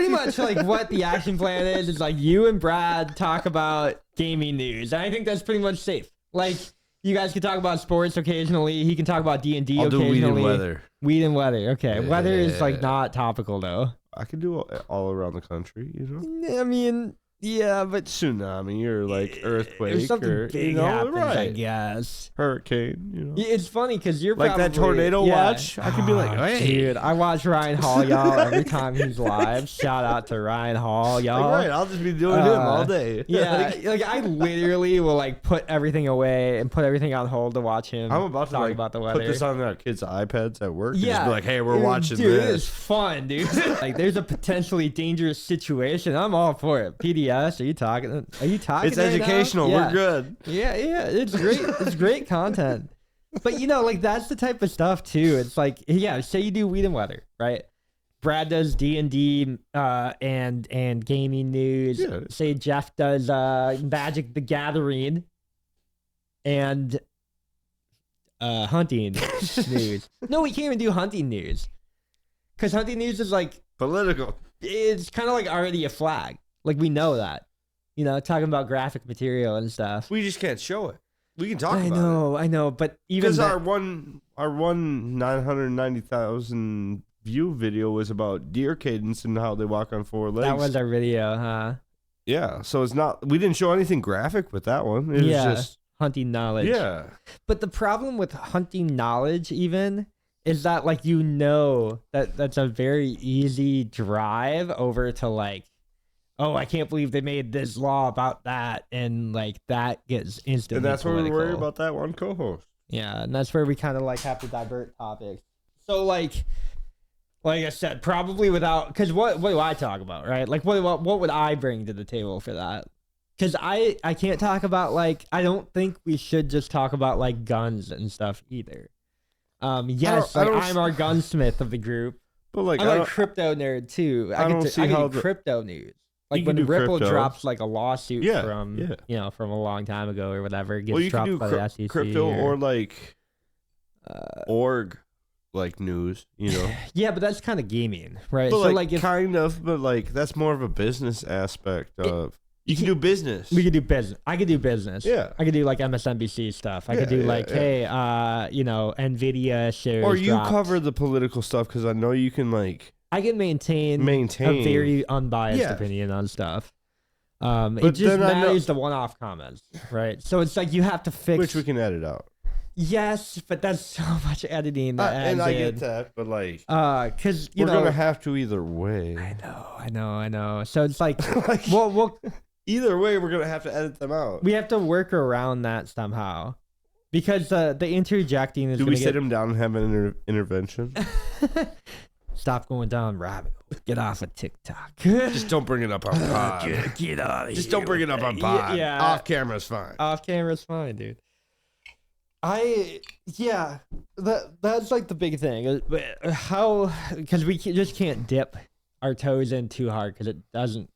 much like what the action plan is like you and Brad talk about gaming news. And I think that's pretty much safe. Like. You guys can talk about sports occasionally. He can talk about D&D occasionally. I'll do weed and weather. Weed and weather. Okay. Yeah. Weather is like not topical though. I can do all around the country, you know? I mean, Yeah, but tsunami or like earthquake or something or big happens, I guess. Hurricane. It's funny because you're like probably, that tornado watch. I could be like, hey, dude, I watch Ryan Hall, y'all, every time he's live. Shout out to Ryan Hall, y'all. Like, right, I'll just be doing him all day. Yeah, like I literally will like put everything away and put everything on hold to watch him. I'm about to talk like, about the weather. Put this on our kids' iPads at work. Yeah, just be like, hey, we're watching dude, this. It is fun, dude. Like, there's a potentially dangerous situation. I'm all for it. PDS, are you talking? It's educational. Yeah. We're good. Yeah, it's great. It's great content. But like that's the type of stuff too. It's like, yeah, say you do Weed and Weather, right? Brad does D&D and gaming news. Yeah. Say Jeff does Magic the Gathering and hunting news. No, we can't even do hunting news. Because hunting news is like political. It's kind of like already a flag. Like, we know that. Talking about graphic material and stuff. We just can't show it. We can talk about it. I know, but even because our one 990,000 view video was about deer cadence and how they walk on four legs. That was our video, huh? Yeah, so it's not. We didn't show anything graphic with that one. It was just hunting knowledge. Yeah, but the problem with hunting knowledge even is that that's a very easy drive over to like, oh, I can't believe they made this law about that, and like that gets instantly and that's political. where we worry about that one co-host. Yeah, and that's where we kind of like have to divert topics. So like I said, probably without, because what do I talk about, right? Like what would I bring to the table for that? Because I can't talk about like, I don't think we should just talk about like guns and stuff either. Yes, I'm our gunsmith of the group, but like I'm a crypto nerd too. I can do crypto news. Like when Ripple drops like a lawsuit from from a long time ago or whatever, it gets dropped by the SEC. Crypto or like org like news, Yeah, but that's kind of gaming, right? But so like kind of, but like that's more of a business aspect of. You can do business. We could do business. I could do business. Yeah. I could do like MSNBC stuff. I could do hey, Nvidia shares. Or you cover the political stuff because I know you can like. I can maintain a very unbiased opinion on stuff. It just matters the one-off comments, right? So it's like you have to fix. Which we can edit out. Yes, but that's so much editing. And I get that, but like, because we're gonna have to either way. I know. So it's like, we'll either way, we're gonna have to edit them out. We have to work around that somehow, because the interjecting is. Do we sit him down and have an intervention? Stop going down rabbit hole. Get off of TikTok. Just don't bring it up on pod. Get out of here. Just don't bring it up on pod. Yeah. Off camera's fine. Off camera's fine, dude. That's like the big thing. How, because we just can't dip our toes in too hard because it doesn't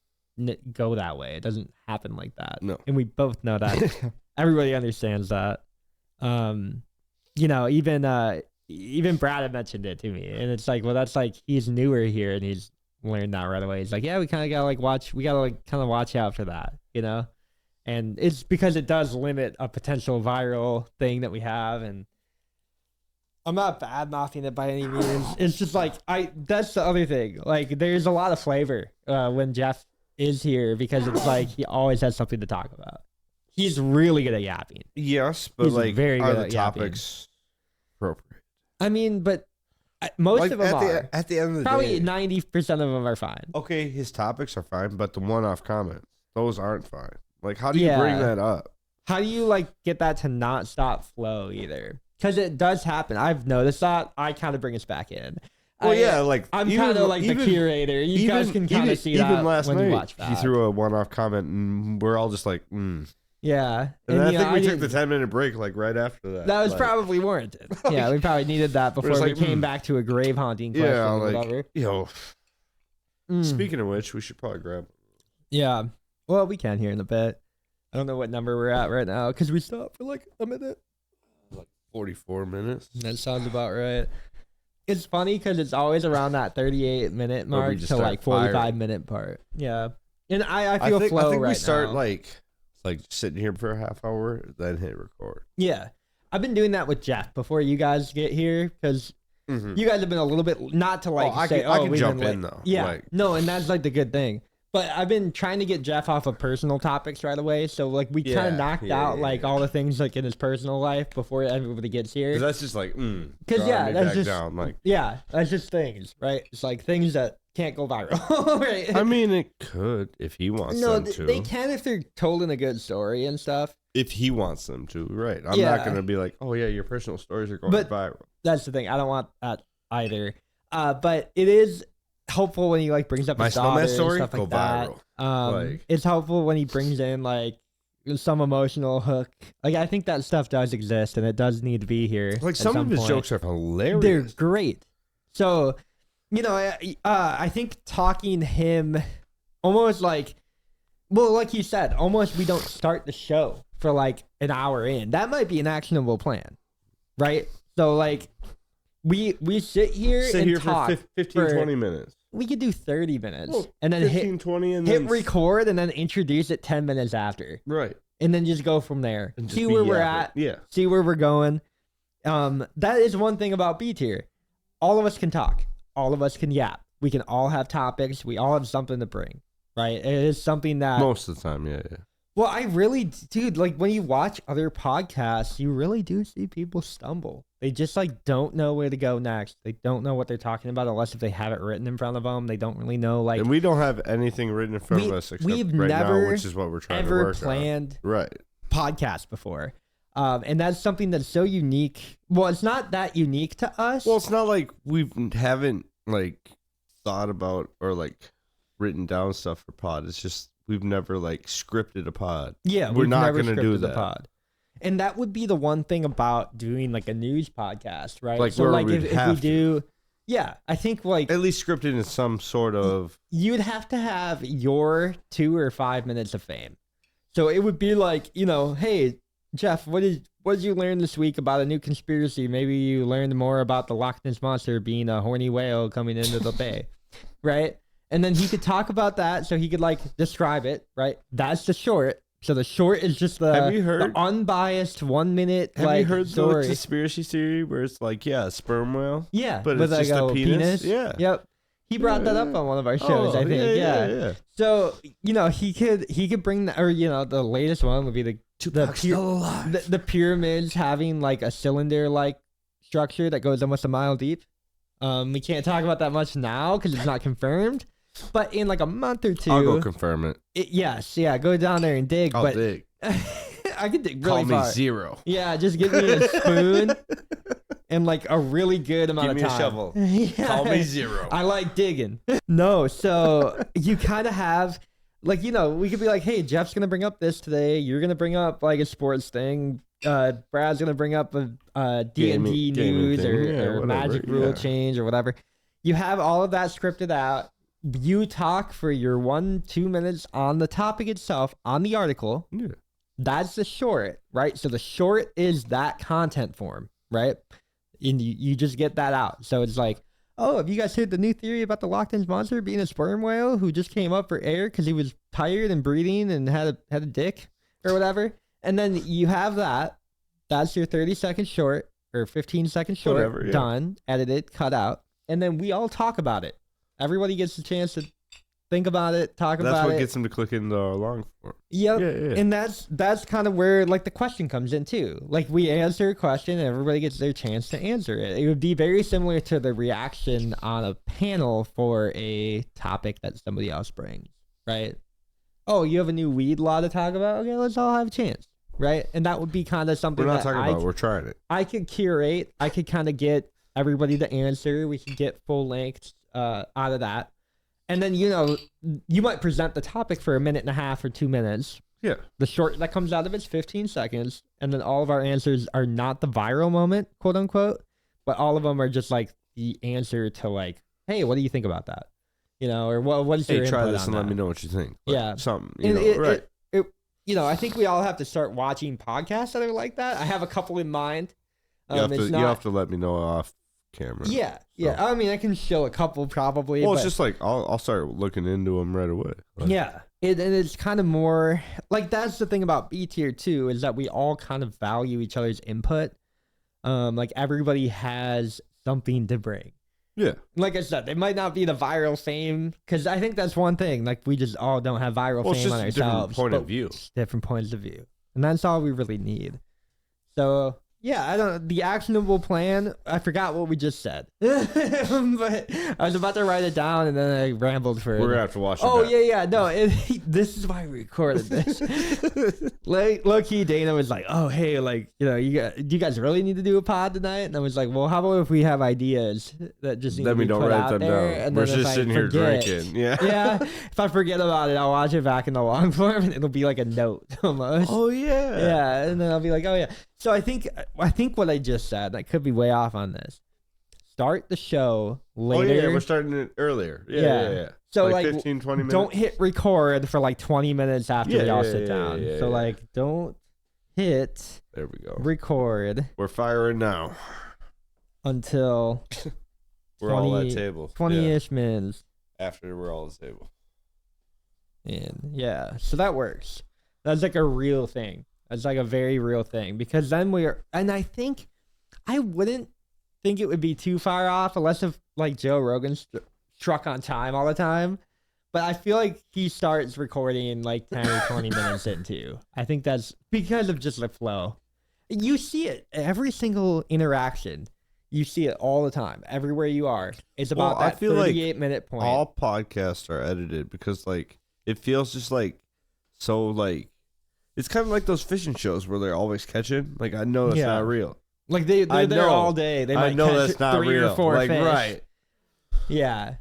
go that way. It doesn't happen like that. No. And we both know that. Everybody understands that. Even Brad had mentioned it to me, and it's like, well, that's like he's newer here and he's learned that right away. He's like, yeah, we kind of gotta watch out for that, and it's because it does limit a potential viral thing that we have. And I'm not bad mouthing it by any means. It's just like that's the other thing. Like, there's a lot of flavor when Jeff is here because it's like he always has something to talk about. He's really good at yapping. Yes, but he's like, very good at topics appropriate? I mean, but most of them are. At the end of the probably day, 90% of them are fine. Okay, his topics are fine, but the one-off comments, those aren't fine. Like, how do you bring that up? How do you like get that to not stop flow either? Because it does happen. I've noticed that. I kind of bring us back in. Well, I'm kind of like the curator. You guys can kind of see that even last when night, you watch that. He threw a one-off comment, and we're all just like, Yeah. And I think we took the 10-minute break like right after that. That was probably warranted. Yeah, we probably needed that before we came back to a grave haunting question or whatever. Speaking of which, we should probably grab. Yeah. Well, we can here in a bit. I don't know what number we're at right now because we stopped for like a minute. Like 44 minutes. That sounds about right. It's funny because it's always around that 38-minute mark to like 45-minute part. Yeah. And I feel flow right now. I think we start like sitting here for a half hour, then hit record. Yeah. I've been doing that with Jeff before you guys get here because you guys have been a little bit, not to like I can jump in though. Yeah. No, and that's like the good thing. But I've been trying to get Jeff off of personal topics right away. So like we kind of knocked out like all the things like in his personal life before everybody gets here. Because that's just like, because that's just down, like that's just things, right? It's like things that can't go viral. Right? I mean, it could if he wants them to. They can if they're told in a good story and stuff. If he wants them to, right? I'm not gonna be like, oh yeah, your personal stories are going viral. That's the thing. I don't want that either. But it is helpful when he like brings up his daughter and stuff like that. Viral. It's helpful when he brings in like some emotional hook. Like I think that stuff does exist and it does need to be here. Like some of his jokes are hilarious. They're great. So, I think talking him almost like, well, like you said, almost we don't start the show for like an hour in. That might be an actionable plan, right? So like we sit here talk for 15, 20 minutes. We could do 30 minutes and then 15, 20 and hit record and then introduce it 10 minutes after. Right. And then just go from there. See where we're at. Yeah. See where we're going. That is one thing about B tier. All of us can talk. All of us can yap. We can all have topics. We all have something to bring. Right? It is something that most of the time, yeah. Well, I really, dude, like when you watch other podcasts, you really do see people stumble. They just like don't know where to go next. They don't know what they're talking about unless if they have it written in front of them. They don't really know. Like, and we don't have anything written in front of us except we've right never now, which is what we're trying to work ever planned on. Right. Podcast before. And that's something that's so unique. Well, it's not that unique to us. Well, it's not like we haven't like thought about or like written down stuff for pod. It's just we've never like scripted a pod. Yeah, we're not going to do that. Pod. And that would be the one thing about doing like a news podcast, right? Like, so like if we do, yeah, I think like at least scripted in some sort of. You'd have to have your 2 or 5 minutes of fame. So it would be like, hey, Jeff, what did you learn this week about a new conspiracy? Maybe you learned more about the Loch Ness Monster being a horny whale coming into the bay, right? And then he could talk about that, so he could like describe it, right? That's the short. So the short is just the unbiased 1 minute. Have you heard the conspiracy theory where it's like, a sperm whale? Yeah, but it's just a penis. Yeah. Yep. He brought that up on one of our shows, I think. Yeah. So he could bring that, or the latest one would be the pyramids having like a cylinder like structure that goes almost a mile deep. We can't talk about that much now because it's not confirmed. But in like a month or two, I'll go confirm it. Yes, go down there and dig. I'll dig. I can dig really far. Call me Zero. Yeah, just give me a spoon and like a really good amount of time. Give me a shovel. Yeah. Call me Zero. I like digging. No, so you kind of have like, we could be like, hey, Jeff's going to bring up this today. You're going to bring up like a sports thing. Brad's going to bring up a D&D news or magic rule change or whatever. You have all of that scripted out. You talk for your 1-2 minutes on the topic itself, on the article. Yeah. That's the short, right? So the short is that content form, right? And you just get that out. So it's like, oh, have you guys heard the new theory about the Loch Ness Monster being a sperm whale who just came up for air because he was tired and breathing and had a dick or whatever? And then you have that. That's your 30-second short or 15-second short. Whatever, done, edited, cut out. And then we all talk about it. Everybody gets a chance to think about it, talk about it. That's what gets them to click into our long form. Yep. Yeah. And that's kind of where like the question comes in too. Like we answer a question and everybody gets their chance to answer it. It would be very similar to the reaction on a panel for a topic that somebody else brings, right? Oh, you have a new weed law to talk about? Okay, let's all have a chance, right? And that would be kind of something we're not talking about. We're trying it. I could curate. I could kind of get everybody to answer. We could get full length out of that. And then, you might present the topic for 1.5 minutes or 2 minutes. Yeah. The short that comes out of it's 15 seconds. And then all of our answers are not the viral moment, quote unquote, but all of them are just like the answer to like, hey, what do you think about that? Or what is your input try this on and that? let me know what you think. Like, yeah. Something, right. I think we all have to start watching podcasts that are like that. I have a couple in mind. You have to let me know off camera. Yeah. I mean, I can show a couple probably. Well, it's just like I'll start looking into them right away. Like, yeah, and it's kind of more like that's the thing about B tier too is that we all kind of value each other's input. Like everybody has something to bring, Yeah. Like I said, they might not be the viral fame, because I think that's one thing. Like, we just all don't have viral fame on ourselves. Different point of view. Different points of view. And that's all we really need. So, yeah, the actionable plan, I forgot what we just said. But I was about to write it down, and then I rambled for it. We're going to have to watch it Oh, back. yeah. No, this is why we recorded this. Low-key, Dana was like, oh, hey, like, do you guys really need to do a pod tonight? And I was like, well, how about if we have ideas that just need to be put out there? And we're just sitting here drinking. Yeah. Yeah. If I forget about it, I'll watch it back in the long form, and it'll be like a note almost. Oh, yeah. Yeah, and then I'll be like, oh, yeah. So I think what I just said, I could be way off on this. Start the show later. Oh, yeah, we're starting it earlier. Yeah. So, like 15, 20 minutes. Don't hit record for like 20 minutes after we all sit down. So, like, don't hit there we go. Record. We're firing now. Until we're all at table. 20-ish minutes. After we're all at the table. And, yeah, so that works. That's like a real thing. That's like a very real thing, because then and I think I wouldn't think it would be too far off unless if like Joe Rogan struck on time all the time. But I feel like he starts recording like 10 or 20 minutes into. I think that's because of just the flow. You see it every single interaction. You see it all the time, everywhere you are. It's about that 38-minute point. All podcasts are edited because like it feels just like so like. It's kind of like those fishing shows where they're always catching. Like, I know that's not real. Like, they're there all day. They might catch that's not 3 real. or 4 like, fish. Right. Yeah.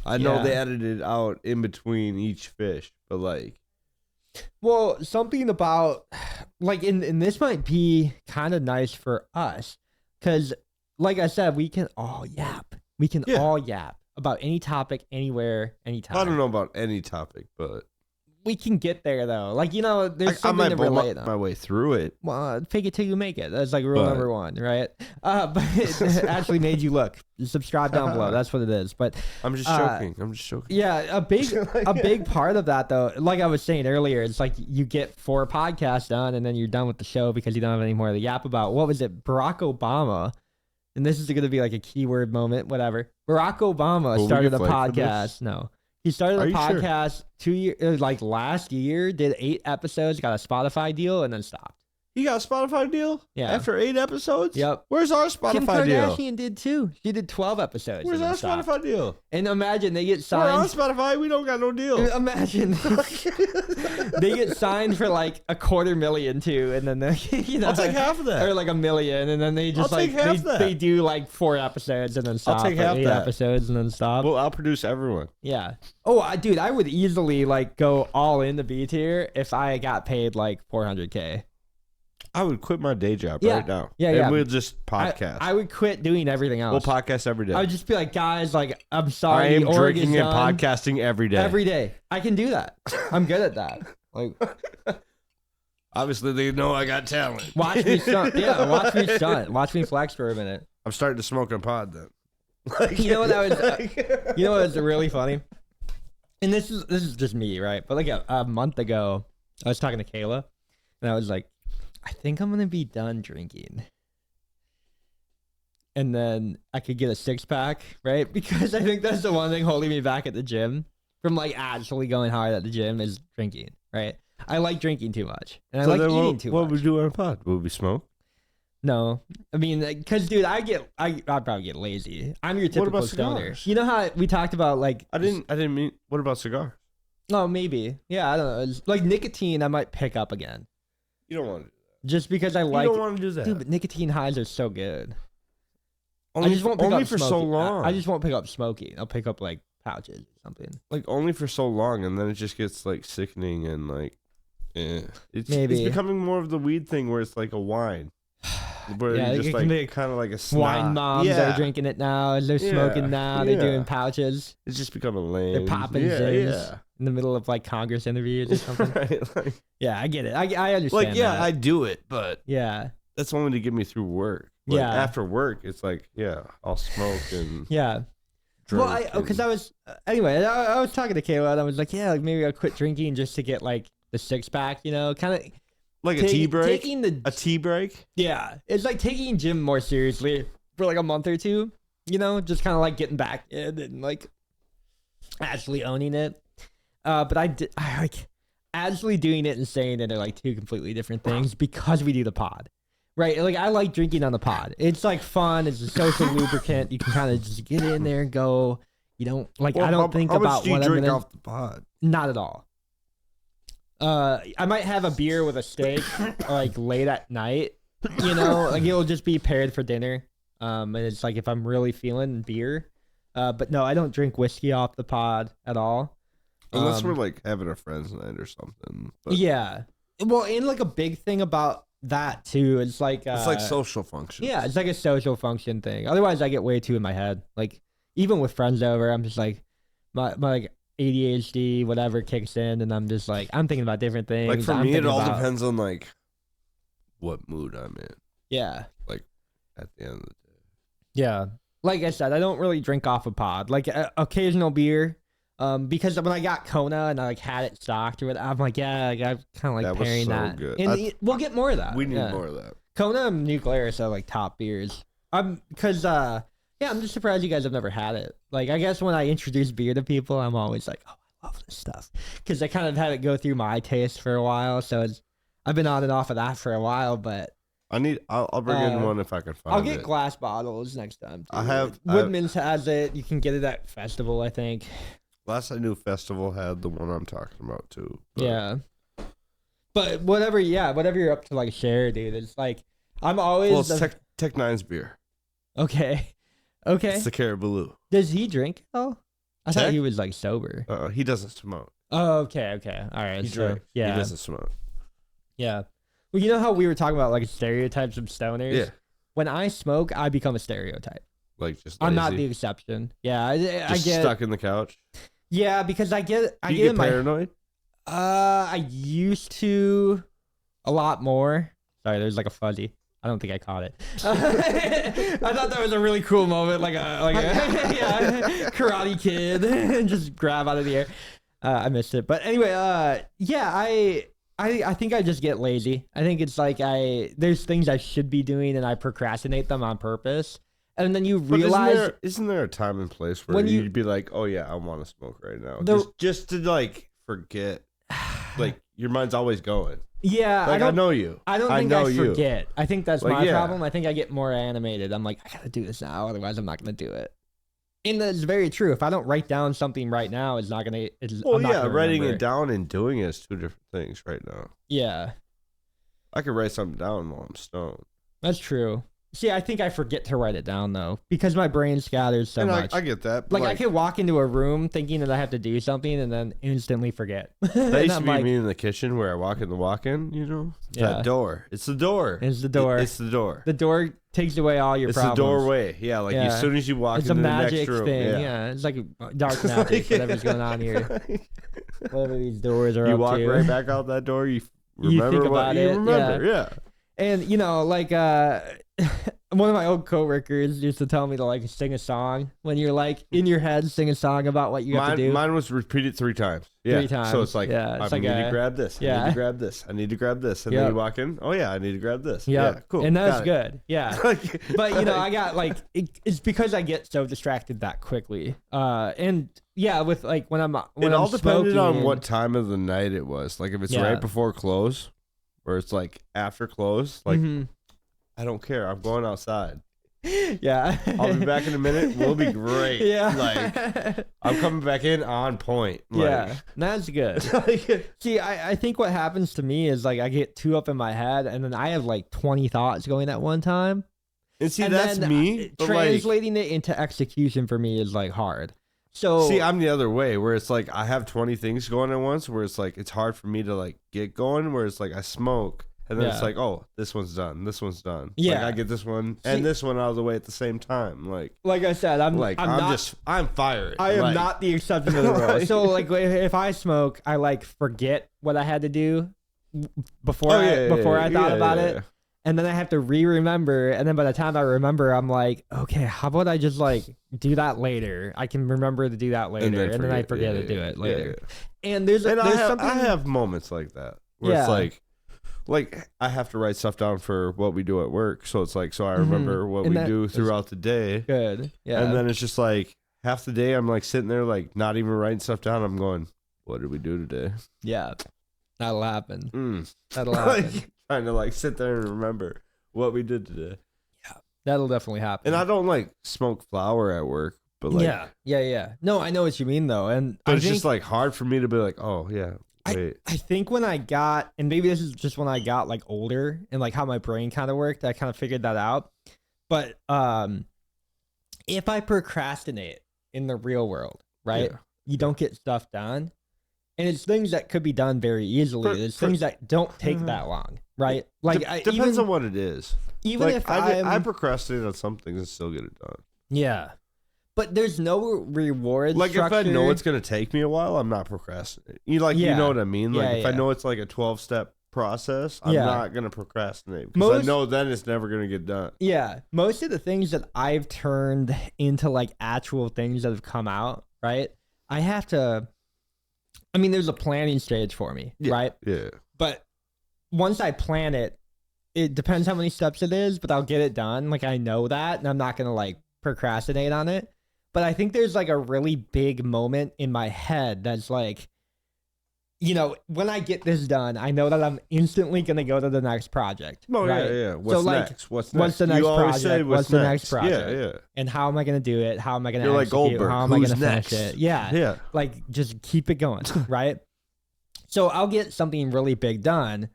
I know they edited out in between each fish, but like. Well, something about, like, and this might be kind of nice for us. Because, like I said, we can all yap. We can all yap about any topic, anywhere, anytime. I don't know about any topic, but. We can get there though. Like, there's something to relate on. My way through it. Well, fake it till you make it. That's like rule number 1, right? But it actually made you look. Subscribe down below. That's what it is. But I'm just joking. Yeah, a big part of that though, like I was saying earlier, it's like you get 4 podcasts done and then you're done with the show because you don't have any more to yap about. What was it? Barack Obama. And this is going to be like a keyword moment, whatever. Barack Obama started a podcast. No. He started a podcast 2 years, like last year, did 8 episodes, got a Spotify deal, and then stopped. He got a Spotify deal? Yeah. After 8 episodes? Yep. Where's our Spotify Kim deal? Kardashian did too. She did 12 episodes. Where's our Spotify deal? And imagine they get signed. We're on Spotify. We don't got no deal. Imagine they get signed for like $250,000 too, and then they, I'll take half of that. Or like $1 million, and then they just they do like 4 episodes and then stop. I'll take half 8 that. episodes and then stop. Well, I'll produce everyone. Yeah. Oh, dude, I would easily like go all in the B tier if I got paid like $400K. I would quit my day job right now. Yeah, and we'll just podcast. I would quit doing everything else. We'll podcast every day. I would just be like, guys, like, I'm sorry. I am drinking and podcasting every day. Every day. I can do that. I'm good at that. Like, obviously, they know I got talent. Watch me stunt. Yeah, watch me stunt. Watch me flex for a minute. I'm starting to smoke a pod then. You know what that was? You know what was really funny? And this is just me, right? But like a month ago, I was talking to Kayla, and I was like, I think I'm gonna be done drinking, and then I could get a 6-pack, right? Because I think that's the one thing holding me back at the gym from like actually going hard at the gym is drinking, right? I like drinking too much, and I like eating too much. What would we do on a pod? Would we smoke? No, I mean, because dude, I'd probably get lazy. I'm your typical stoner. You know how we talked about like I didn't mean. What about cigars? Oh, maybe. Yeah, I don't know. It's like nicotine, I might pick up again. You don't want to. Just because I like. You don't want to do that, dude. But nicotine highs are so good. Only, I just won't pick up for so long. I just won't pick up smoking. I'll pick up like pouches or something. Like only for so long, and then it just gets like sickening and like, it's becoming more of the weed thing where it's like a wine. Where yeah, just like kind of like a snot. Wine moms are drinking it now. They're smoking now. They're doing pouches. It's just becoming lame. They're popping zins in the middle of like Congress interviews or something. Right, like, yeah, I get it. I understand. Like, yeah, I do it, but yeah, that's only to get me through work. Like, after work, it's like, yeah, I'll smoke and Well, because I was anyway. I was talking to Kayla and I was like, yeah, like maybe I'll quit drinking just to get like the 6-pack. You know, kind of. Like a tea break? A tea break? Yeah. It's like taking gym more seriously for like a month or two. you know, just kind of like getting back in and like actually owning it. But I like actually doing it and saying it are like two completely different things because we do the pod. Right, like I like drinking on the pod. It's like fun. It's a social lubricant. You can kind of just get in there and go. You don't like. I don't think about what I'm gonna off the pod. Not at all. I might have a beer with a steak like late at night. You know, like it'll just be paired for dinner. And it's like if I'm really feeling beer. But no, I don't drink whiskey off the pod at all. Unless we're like having a friends night or something. But yeah. Well, and like a big thing about that too, it's like social function. Yeah, it's like a social function thing. Otherwise, I get way too in my head. Like even with friends over, I'm just like my like ADHD whatever kicks in, and I'm just like I'm thinking about different things. Like for me, it all depends on like what mood I'm in. Yeah. Like at the end of the day. Yeah. Like I said, I don't really drink off a pod. Like occasional beer. Because when I got Kona and I like had it stocked or whatever, I'm like, yeah, like, I'm kind of like pairing that. Good. And we'll get more of that. We need more of that. Kona and New Glarus are like top beers. Because I'm just surprised you guys have never had it. Like, I guess when I introduce beer to people, I'm always like, oh, I love this stuff. Because I kind of had it go through my taste for a while, so I've been on and off of that for a while, but. I'll bring in one if I can find it. I'll get glass bottles next time. Too. Woodman's has it. You can get it at Festival, I think. Last I knew, Festival had the one I'm talking about too. But. Yeah. But whatever you're up to, like, share, dude. It's like, I'm always... Well, it's Tech Nine's beer. Okay. Okay. It's the Caribou. Does he drink? Oh, I thought he was, like, sober. He doesn't smoke. Oh, okay. All right. He drinks. Yeah. He doesn't smoke. Yeah. Well, you know how we were talking about, like, stereotypes of stoners? Yeah. When I smoke, I become a stereotype. Like, just lazy. I'm not the exception. Yeah. I get... stuck in the couch? Yeah, because I get paranoid? I used to a lot more. Sorry, there's like a fuzzy. I don't think I caught it. I thought that was a really cool moment, like a Karate Kid, and just grab out of the air. I missed it, but anyway, I think I just get lazy. I think it's like there's things I should be doing and I procrastinate them on purpose. And then you realize... Isn't there a time and place where you'd be like, oh yeah, I want to smoke right now. Just to like forget. Like your mind's always going. Yeah. Like I know you. I don't think I forget. I think that's my problem. I think I get more animated. I'm like, I got to do this now. Otherwise I'm not going to do it. And that's very true. If I don't write down something right now, it's not going to... Well, writing it down and doing it is two different things right now. Yeah. I could write something down while I'm stoned. That's true. See, I think I forget to write it down, though, because my brain scatters so much. I get that. Like, I could walk into a room thinking that I have to do something and then instantly forget. That used to be me in the kitchen where I walk in the walk-in, you know? Yeah. That door. It's the door. It's the door. It's the door. The door takes away all your problems. It's the doorway. Yeah, like as soon as you walk into the next room. It's a magic thing. Yeah, it's like dark magic, whatever's going on here. Whatever these doors are up to. You walk right back out that door, you remember what you remember. Yeah. And, you know, like... one of my old coworkers used to tell me to like sing a song when you're like in your head, sing a song about what you have to do. Mine was repeated 3 times. Yeah. 3 times. So it's like, I need to grab this. Yeah. I need to grab this. I need to grab this. And then you walk in. Oh yeah, I need to grab this. Yep. Yeah. Cool. And that's good. Yeah. But you know, I got like, it's because I get so distracted that quickly. And yeah, with like when I'm all depended on what time of the night it was. Like if it's right before close or it's like after close, like I don't care. I'm going outside. Yeah. I'll be back in a minute. We'll be great. Yeah. Like, I'm coming back in on point. Like, yeah. That's good. See, I think what happens to me is like I get too up in my head and then I have like 20 thoughts going at one time. And see, that's me. Translating it into execution for me is like hard. So see, I'm the other way where it's like I have 20 things going at once where it's like it's hard for me to like get going where it's like I smoke. And then it's like, oh, this one's done. This one's done. Yeah, like I get this one and this one out of the way at the same time. Like I said, I'm fired. I am not the exception to the rule. So like, if I smoke, I like forget what I had to do before I thought about it, and then I have to remember. And then by the time I remember, I'm like, okay, how about I just like do that later? I can remember to do that later, and then I forget to do it later. And there's something. I have moments like that where it's like. like I have to write stuff down for what we do at work. So it's like, so I remember what we do throughout the day. Good. Yeah. And then it's just like half the day I'm like sitting there, like not even writing stuff down. I'm going, what did we do today? Yeah. That'll happen. That'll happen. Like, trying to like sit there and remember what we did today. Yeah. That'll definitely happen. And I don't like smoke flower at work. But like, yeah. No, I know what you mean though, and but it's just like hard for me to be like, oh yeah, wait. I think when I got, and maybe this is just when I got like older and like how my brain kind of worked, I kind of figured that out. But if I procrastinate in the real world, right, you don't get stuff done, and it's things that could be done very easily. There's things that don't take that long, right? Like depends on what it is. Even like, if I procrastinate on some things and still get it done. Yeah. But there's no reward like structure. If I know it's gonna take me a while, I'm not procrastinating. You know what I mean? Like if I know it's like a 12-step process, I'm not gonna procrastinate because I know then it's never gonna get done. Yeah, most of the things that I've turned into like actual things that have come out, right? I have to. I mean, there's a planning stage for me, right? Yeah. But once I plan it, it depends how many steps it is, but I'll get it done. Like I know that, and I'm not gonna like procrastinate on it. But I think there's like a really big moment in my head that's like, you know, when I get this done, I know that I'm instantly going to go to the next project. Oh, right? yeah. What's next? What's next? What's the next project? What's the next project? Yeah. And how am I going to do it? How am I going to execute? Like Goldberg. How am I going to finish it? Yeah. Like just keep it going, right? So I'll get something really big done.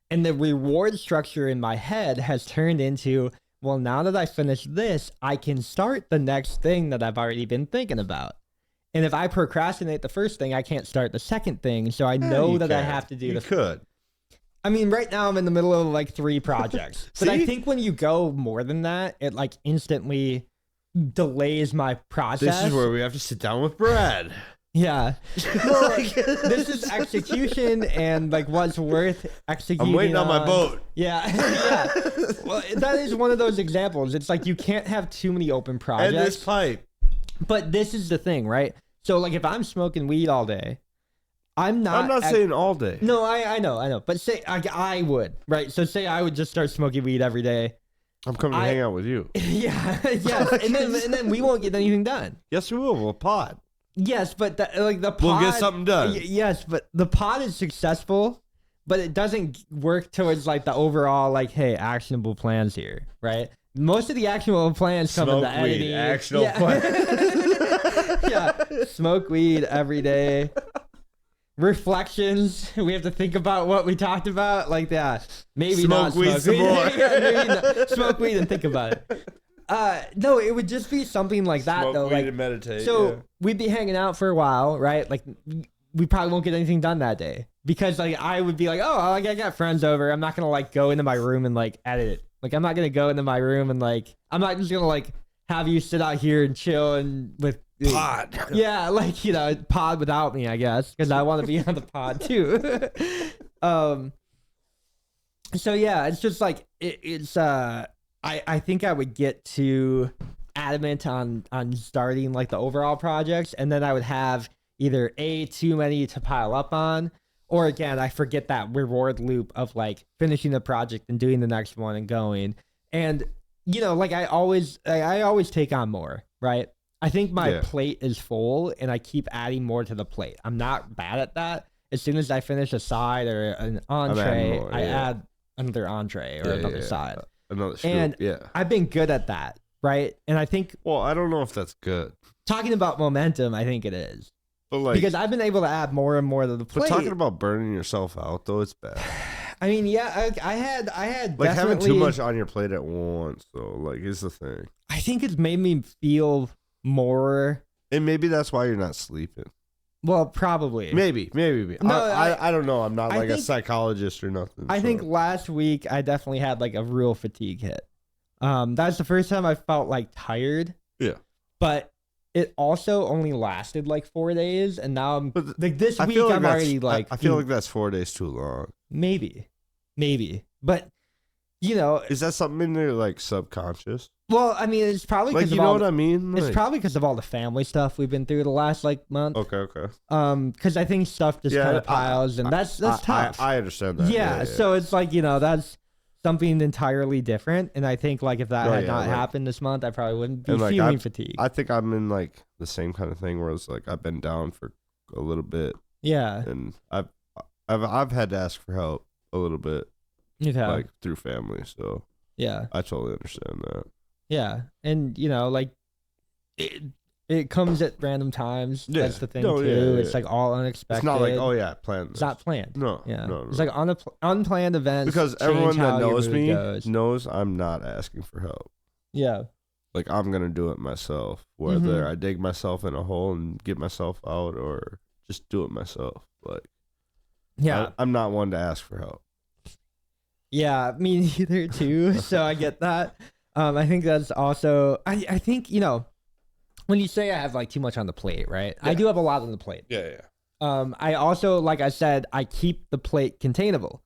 And the reward structure in my head has turned into, well, now that I finished this, I can start the next thing that I've already been thinking about. And if I procrastinate the first thing, I can't start the second thing. So I know that I have to do the. Could. I mean, right now I'm in the middle of like 3 projects. But I think when you go more than that, it like instantly delays my process. This is where we have to sit down with Brad. Yeah. No, like, this is execution and like what's worth executing. I'm waiting on my boat. Yeah. Yeah. Well, that is one of those examples. It's like you can't have too many open projects. And this pipe. But this is the thing, right? So like if I'm smoking weed all day, I'm not saying all day. No, I know. But say I would, right? So say I would just start smoking weed every day. I'm coming to hang out with you. Yeah. and then we won't get anything done. Yes, we will. We'll pod. Yes, but the pod, we'll get something done. Yes, but the pod is successful, but it doesn't work towards like the overall like, hey, actionable plans here, right? Most of the actionable plans come in the editing. Actionable plans. Yeah, smoke weed every day. Reflections. We have to think about what we talked about, like that. Maybe smoke not weed some more. Maybe not. Smoke weed and think about it. No, it would just be something like that. Smoke though. weed Like and meditate. So we'd be hanging out for a while, right? Like we probably won't get anything done that day because like I would be like, oh, I got friends over. I'm not gonna like go into my room and like edit it. Like I'm not gonna go into my room and like I'm not just gonna like have you sit out here and chill and with pod. Yeah, like you know, pod without me, I guess, because I want to be on the pod too. So yeah, it's just like I think I would get too adamant on starting like the overall projects, and then I would have either too many to pile up on, or again I forget that reward loop of like finishing the project and doing the next one and going. And you know, like I always take on more, right? I think my plate is full and I keep adding more to the plate. I'm not bad at that. As soon as I finish a side or an entree, I add another entree or another side. Another scoop, and I've been good at that, right? And I think... Well, I don't know if that's good. Talking about momentum, I think it is. But like, because I've been able to add more and more to the plate. But talking about burning yourself out, though, it's bad. I mean, yeah, I had like having too much on your plate at once, though, like, is the thing. I think it's made me feel more... And maybe that's why you're not sleeping. Well, probably. Maybe. No, I don't know. I'm not like a psychologist or nothing. I think last week I definitely had like a real fatigue hit. That's the first time I felt like tired. Yeah. But it also only lasted like 4 days, and now I'm like this week I'm already like. I feel like that's 4 days too long. Maybe, but you know, is that something in their like subconscious? Well, I mean, it's probably like, you know what I mean. It's probably because of all the family stuff we've been through the last like month. Okay. Because I think stuff just kind of piles, and that's tough. I understand that. Yeah, so it's like, you know, that's something entirely different, and I think like if that had not happened this month, I probably wouldn't be feeling fatigued. I think I'm in like the same kind of thing where it's like I've been down for a little bit. Yeah, and I've had to ask for help a little bit, like through family. So yeah, I totally understand that. Yeah, and you know, like it comes at random times. Yeah. That's the thing too. Yeah. It's like all unexpected. It's not like planned. It's not planned. No. It's like unplanned events. Because everyone that knows me knows I'm not asking for help. Yeah. Like I'm gonna do it myself, whether I dig myself in a hole and get myself out, or just do it myself. Like, yeah, I'm not one to ask for help. Yeah, me neither too. So I get that. I think that's also, I think, you know, when you say I have like too much on the plate, right? Yeah. I do have a lot on the plate. Yeah. I also, like I said, I keep the plate containable.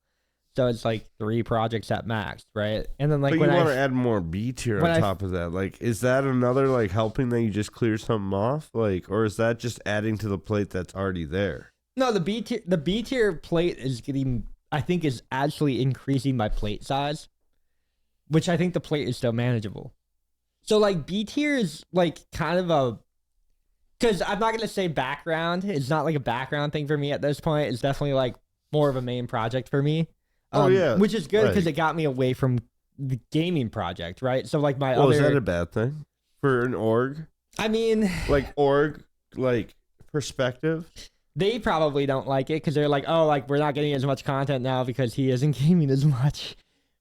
So it's like 3 projects at max, right? And then like, but you want to add more B tier on top of that. Like, is that another like helping that you just clear something off? Like, or is that just adding to the plate that's already there? No, the B tier plate is getting, I think, is actually increasing my plate size, which I think the plate is still manageable. So like B tier is like kind of a, because I'm not going to say background. It's not like a background thing for me at this point. It's definitely like more of a main project for me. Which is good because it got me away from the gaming project, right? So like my other... is that a bad thing for an org? I mean... like org, like perspective? They probably don't like it because they're like, oh, like we're not getting as much content now because he isn't gaming as much.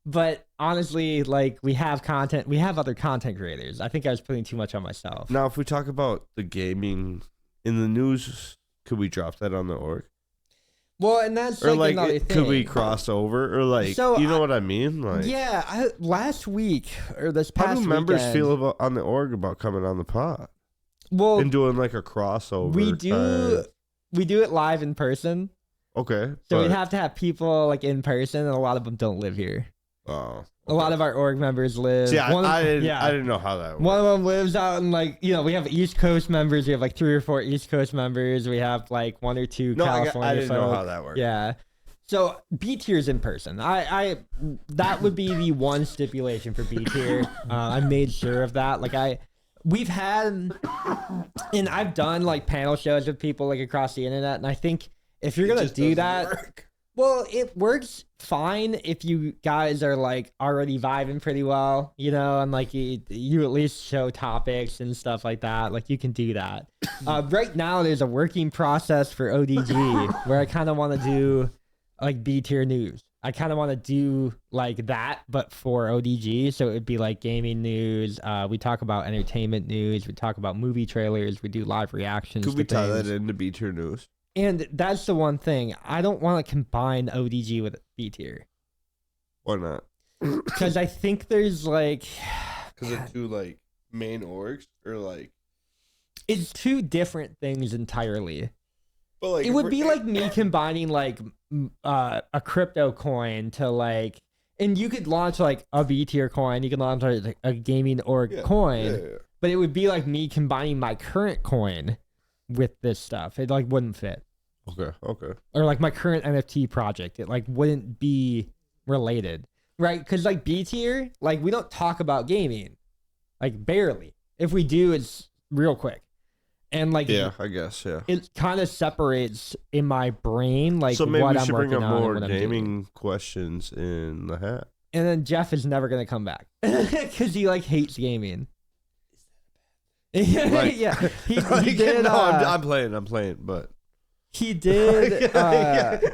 But honestly, like we have content, we have other content creators. I think I was putting too much on myself. Now, if we talk about the gaming in the news, could we drop that on the org? Well, and that's or like another thing. Could we cross over or like, so you know what I mean? Like, yeah, last week or this past weekend. How do members feel about on the org about coming on the pod? Well, and doing like a crossover. We do it live in person. Okay. So we'd have to have people like in person, and a lot of them don't live here. Oh. Okay. A lot of our org members live. See, I didn't know how that worked. One of them lives out in like, you know, we have East Coast members. We have like 3 or 4 East Coast members. We have like 1 or 2 California. I didn't know how that worked. Yeah. So B tier is in person. I that would be the one stipulation for B tier. I made sure of that. Like we've had, and I've done like panel shows with people like across the internet, and I think if you're gonna do that, well, it works fine if you guys are like already vibing pretty well, you know, and like you at least show topics and stuff like that. Like you can do that. Right now, there's a working process for ODG where I kind of want to do like B tier news. I kind of want to do like that, but for ODG. So it would be like gaming news. We talk about entertainment news. We talk about movie trailers. We do live reactions. Could we tie that into B tier news? And that's the one thing. I don't want to combine ODG with B tier. Why not? Because I think there's like... Because it's 2 like main orgs or like... It's 2 different things entirely. But like, it would be like me combining like a crypto coin to like... And you could launch like a B tier coin. You could launch like a gaming org coin. Yeah. But it would be like me combining my current coin with this stuff. It like wouldn't fit. Okay. Or like my current NFT project. It like wouldn't be related. Right? Because like B tier, like we don't talk about gaming. Like barely. If we do, it's real quick. And like, yeah, I guess, yeah. It kind of separates in my brain, like so maybe what we I'm should working bring up on more and what gaming questions in the hat. And then Jeff is never gonna come back because he like hates gaming. Like, yeah, he like, did. No, I'm playing, but he did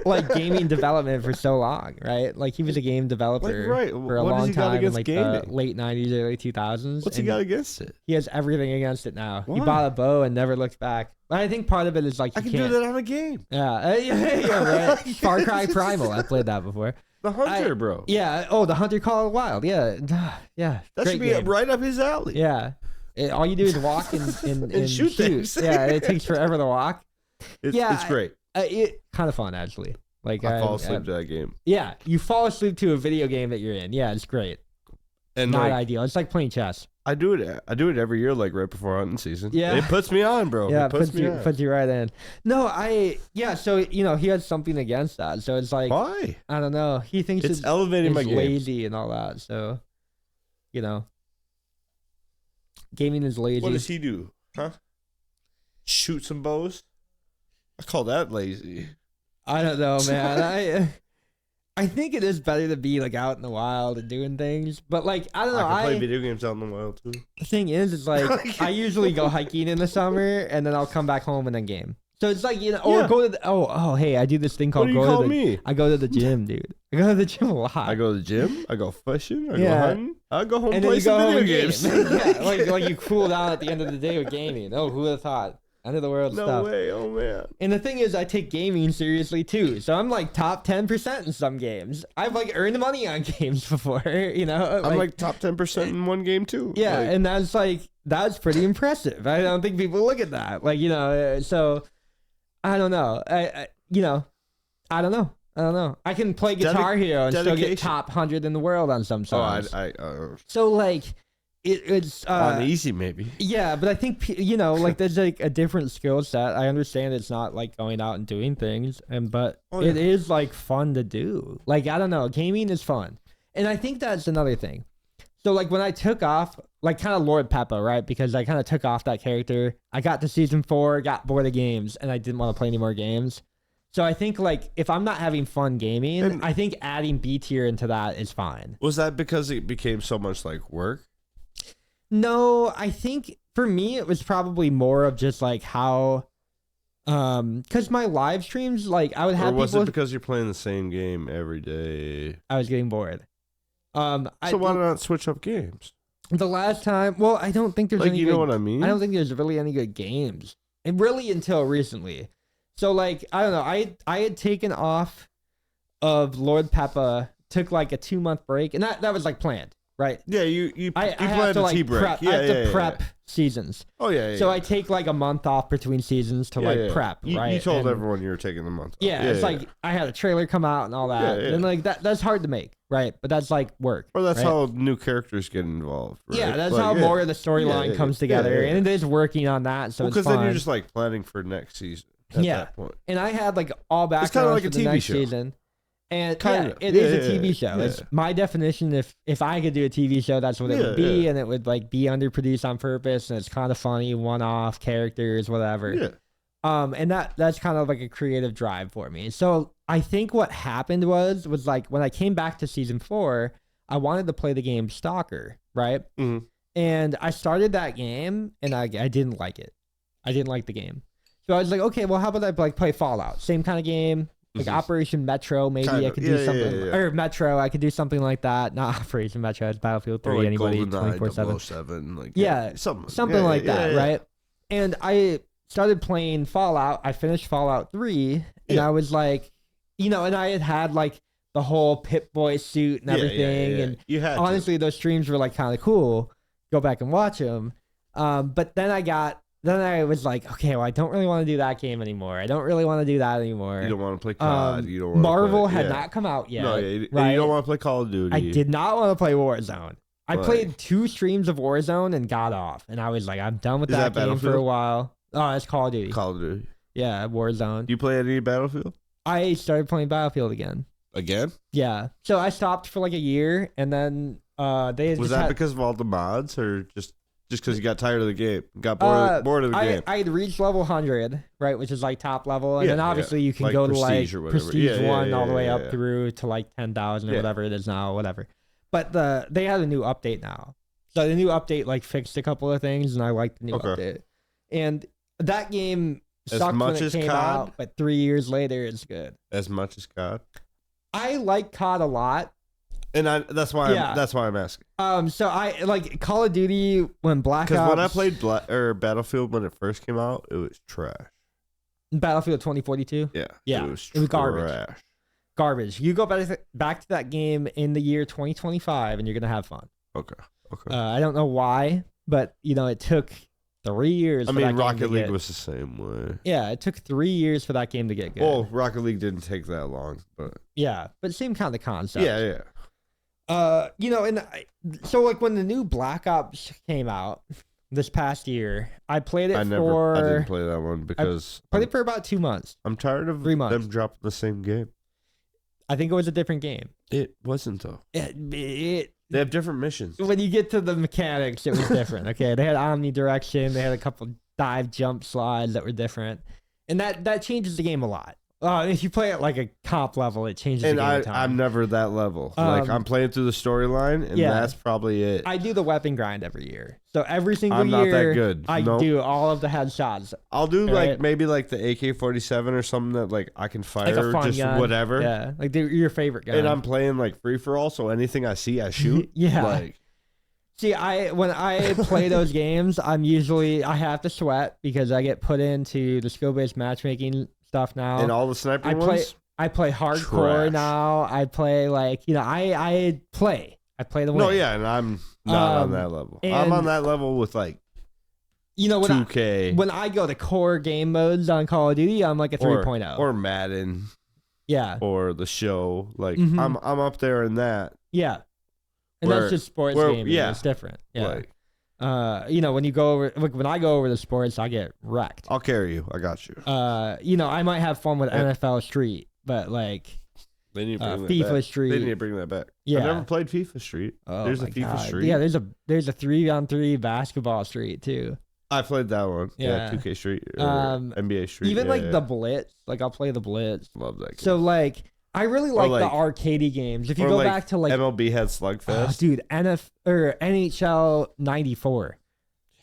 like gaming development for so long, right? Like he was a game developer for a long time in like the late 90s, early 2000s. What's he got against it? He has everything against it now. Why? He bought a bow and never looked back. But I think part of it is like I can do that on a game. Yeah, right. Far Cry Primal. I played that before. The Hunter, bro. Yeah. Oh, the Hunter Call of the Wild. Yeah. Yeah. That should be right up his alley. Yeah. All you do is walk and shoot things. Yeah, it takes forever to walk. It's great. It kind of fun actually. Like I fall asleep to that game. Yeah, you fall asleep to a video game that you're in. Yeah, it's great. And not ideal. It's like playing chess. I do it every year, like right before hunting season. Yeah, it puts me on, bro. Yeah, it puts you right in. No, so he has something against that. So it's like, why? I don't know. He thinks it's elevating my game. Lazy and all that. So, gaming is lazy. What does he do? Huh? Shoot some bows? I call that lazy. I don't know, man. I think it is better to be like out in the wild and doing things, but like I don't know. I can play video games out in the wild too. The thing is like I usually go hiking in the summer and then I'll come back home and then game. So it's like or go to the, hey, I do this thing called I go to the gym, dude. I go to the gym a lot. I go to the gym. I go fishing. I go hunting. I go home and play some video games. Yeah, like you cool down at the end of the day with gaming. Oh, who would have thought? End of the world stuff. No way, oh man. And the thing is, I take gaming seriously too. So I'm like top 10% in some games. I've like earned money on games before, I'm like top 10% in one game too. Yeah, and that's pretty impressive. I don't think people look at that. So I don't know. I don't know. I can play Guitar Hero and still get top 100 in the world on some songs. So like. It's on easy maybe. Yeah, but I think there's like a different skill set. I understand it's not like going out and doing things, but it is like fun to do. Like I don't know, gaming is fun, and I think that's another thing. So like when I took off, like kind of Lord Peppa, right? Because I kind of took off that character. I got to season 4, got bored of games, and I didn't want to play any more games. So I think like if I'm not having fun gaming, I think adding B tier into that is fine. Was that because it became so much like work? No, I think for me it was probably more of just like how, because my live streams, like I would have. Or was it because you're playing the same game every day? I was getting bored. So why not switch up games? The last time, well, I don't think there's any. You know what I mean? I don't think there's really any good games, and really until recently. So like I don't know, I had taken off of Lord Peppa, took like a 2-month break, and that was like planned. Right. Yeah, you I have to like prep. Yeah, I have to prep seasons. Oh yeah. So I take like a month off between seasons to prep. Right. You told everyone you were taking the month off. Yeah, it's like I had a trailer come out and all that, and like that's hard to make, right? But that's like work. Or that's how new characters get involved. Right? Yeah, that's how more of the storyline comes together, and it is working on that. So because then you're just like planning for next season. At that point. And I had like all background. It's kind of like a TV show. Season. And it is a TV show. Yeah. It's my definition. If I could do a TV show, that's what it would be, and it would like be underproduced on purpose, and it's kind of funny, one-off characters, whatever. Yeah. And that's kind of like a creative drive for me. So I think what happened was like when I came back to season 4, I wanted to play the game Stalker, right? Mm-hmm. And I started that game, and I didn't like it. I didn't like the game. So I was like, okay, well, how about I like play Fallout? Same kind of game. Like Operation Metro, maybe I could do something. Or Metro, I could do something like that. Not Operation Metro, it's Battlefield 3, like anybody, 24/7. Like, something like that, right? And I started playing Fallout. I finished Fallout 3, and I was like, and I had like the whole Pip-Boy suit and everything. And you had honestly, those streams were like kind of cool. Go back and watch them. But then I was like, okay, well, I don't really want to do that game anymore. I don't really want to do that anymore. You don't want to play COD. You don't want Marvel had not come out yet. No, right? You don't want to play Call of Duty. I did not want to play Warzone. I played 2 streams of Warzone and got off. And I was like, I'm done with that game for a while. Oh, it's Call of Duty. Call of Duty. Yeah, Warzone. Do you play any Battlefield? I started playing Battlefield again. Again? Yeah. So I stopped for like a year, and then Was that because of all the mods, or just because you got tired of the game, got bored of the game? I had reached level 100, right, which is like top level, and then obviously you can like go to like Prestige 1 all the way up through to like 10,000 or whatever it is now, whatever. But they had a new update now, so the new update like fixed a couple of things, and I liked the new update. And that game sucked when it came out, but 3 years later, it's good. As much as COD? I like COD a lot. And that's why I'm asking. So I like Call of Duty when Black Ops. Because when I played Battlefield when it first came out, it was trash. Battlefield 2042. Yeah, it was garbage. Garbage. You go back to that game in the year 2025, and you're gonna have fun. Okay. I don't know why, but it took 3 years. I mean, Rocket League was the same way. Yeah, it took 3 years for that game to get good. Well, Rocket League didn't take that long, but yeah, but same kind of concept. Yeah. So like when the new Black Ops came out this past year, I played it I didn't play that one because I played it for about 2 months. I'm tired of 3 months. them dropping the same game. I think it was a different game. It wasn't though. They have different missions. When you get to the mechanics, it was different. Okay, they had omnidirection. They had a couple dive jump slides that were different, and that changes the game a lot. If you play it like a comp level, it changes the game a ton. I'm never that level. Like I'm playing through the storyline, and that's probably it. I do the weapon grind every year, so every single year I'm not that good. I do all of the headshots. I'll do maybe like the AK-47 or something that like I can fire, like a fun just gun. Whatever. Yeah, like your favorite gun. And I'm playing like free for all, so anything I see, I shoot. Yeah. Like, see, when I play those games, I have to sweat because I get put into the skill-based matchmaking stuff now. And all the sniper ones? I play hardcore now. I play I play the win. No, yeah, and I'm not on that level. I'm on that level with like 2K. When I go to core game modes on Call of Duty, I'm like a 3.0. Or Madden. Yeah. Or the show. Like I'm up there in that. Yeah. And that's just sports gaming. Yeah. It's different. Yeah. Like, when you go over, when I go over the sports, I get wrecked. I'll carry you. I got you. I might have fun with NFL Street, but like they need to bring FIFA Street. They need to bring that back. Yeah. I've never played FIFA Street. Oh, there's a FIFA God. Street. Yeah, there's a 3-on-3 basketball Street too. I played that one. Yeah, 2K Street. NBA Street. Even the Blitz. Like I'll play the Blitz. Love that game. So like I really like the arcadey games. If you go back to like MLB had Slugfest. Dude, NHL 94.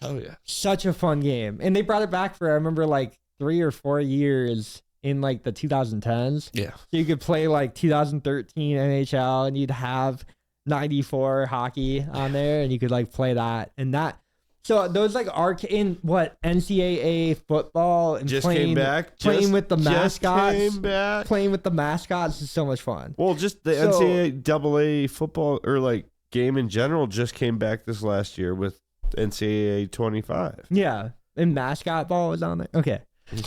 Hell yeah. Such a fun game. And they brought it back for I remember like 3 or 4 years in like the 2010s. Yeah. So you could play like 2013 NHL and you'd have 94 hockey on there and you could like play that and that. So those like in NCAA football and just playing, came back. Playing with the mascots. Came back. Playing with the mascots is so much fun. Well, just the NCAA football or like game in general just came back this last year with NCAA 25. Yeah, and mascot ball was on there. Okay,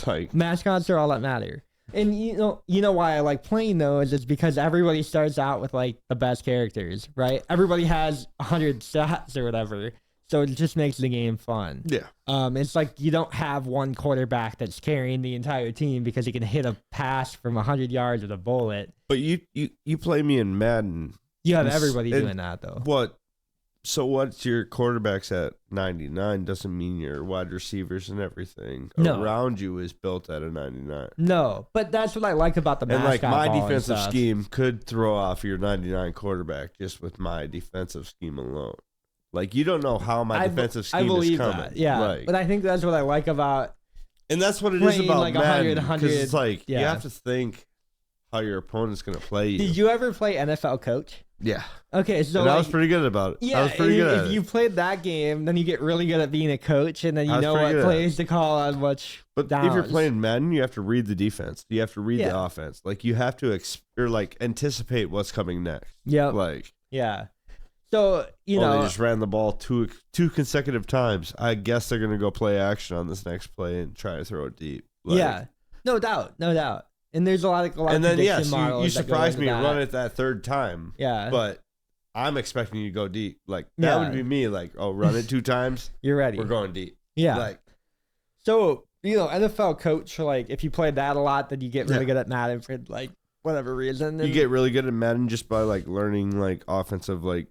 like mascots are all that matter. And you know why I like playing those is because everybody starts out with like the best characters, right? Everybody has 100 stats or whatever. So it just makes the game fun. Yeah. It's like you don't have one quarterback that's carrying the entire team because he can hit a pass from 100 yards with a bullet. But you play me in Madden. You have everybody doing that though. What? So what's your quarterbacks at 99 doesn't mean your wide receivers and everything around you is built at a 99. No, but that's what I like about the mascot and like my ball defensive scheme could throw off your 99 quarterback just with my defensive scheme alone. Like, you don't know how my defensive scheme is coming. That, yeah, but I think that's what I like about... And that's what it is about like Madden. 100, it's like, you have to think how your opponent's going to play you. Did you ever play NFL Coach? Yeah. Okay, so I was pretty good about it. Yeah, I was pretty good at it. If you played that game, then you get really good at being a coach, and then you know what plays to call on which downs. If you're playing Madden, you have to read the defense. You have to read the offense. Like, you have to anticipate what's coming next. Yeah. Like... Yeah. So, they just ran the ball two consecutive times. I guess they're going to go play action on this next play and try to throw it deep. Yeah. No doubt. And there's a lot of prediction models. You surprised me to run it that third time. Yeah. But I'm expecting you to go deep. Like, that would be me. Like, run it 2 times. You're ready. We're going deep. Yeah. Like, so, NFL Coach, like, if you play that a lot, then you get really good at Madden for, like, whatever reason. You get really good at Madden just by, like, learning, like, offensive, like,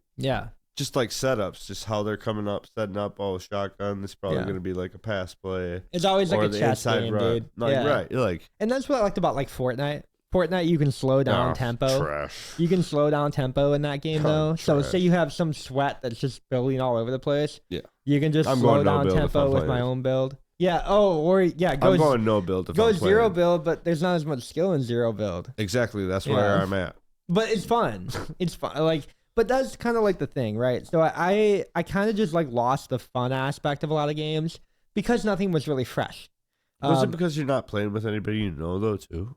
just like setups, just how they're coming up, setting up. Oh, shotgun. This is probably going to be like a pass play. It's always like a chess game, dude. Like, right. You're like, and that's what I liked about like Fortnite. Fortnite, you can slow down tempo. Trash. You can slow down tempo in that game though. So say you have some sweat that's just building all over the place. Yeah. You can just slow down tempo with my own build. Yeah. Oh, I'm going no build. Go zero build, but there's not as much skill in zero build. Exactly. That's where I'm at. But it's fun. It's fun. Like. But that's kind of like the thing, right? So I kind of just like lost the fun aspect of a lot of games because nothing was really fresh. Was it because you're not playing with anybody you know though too?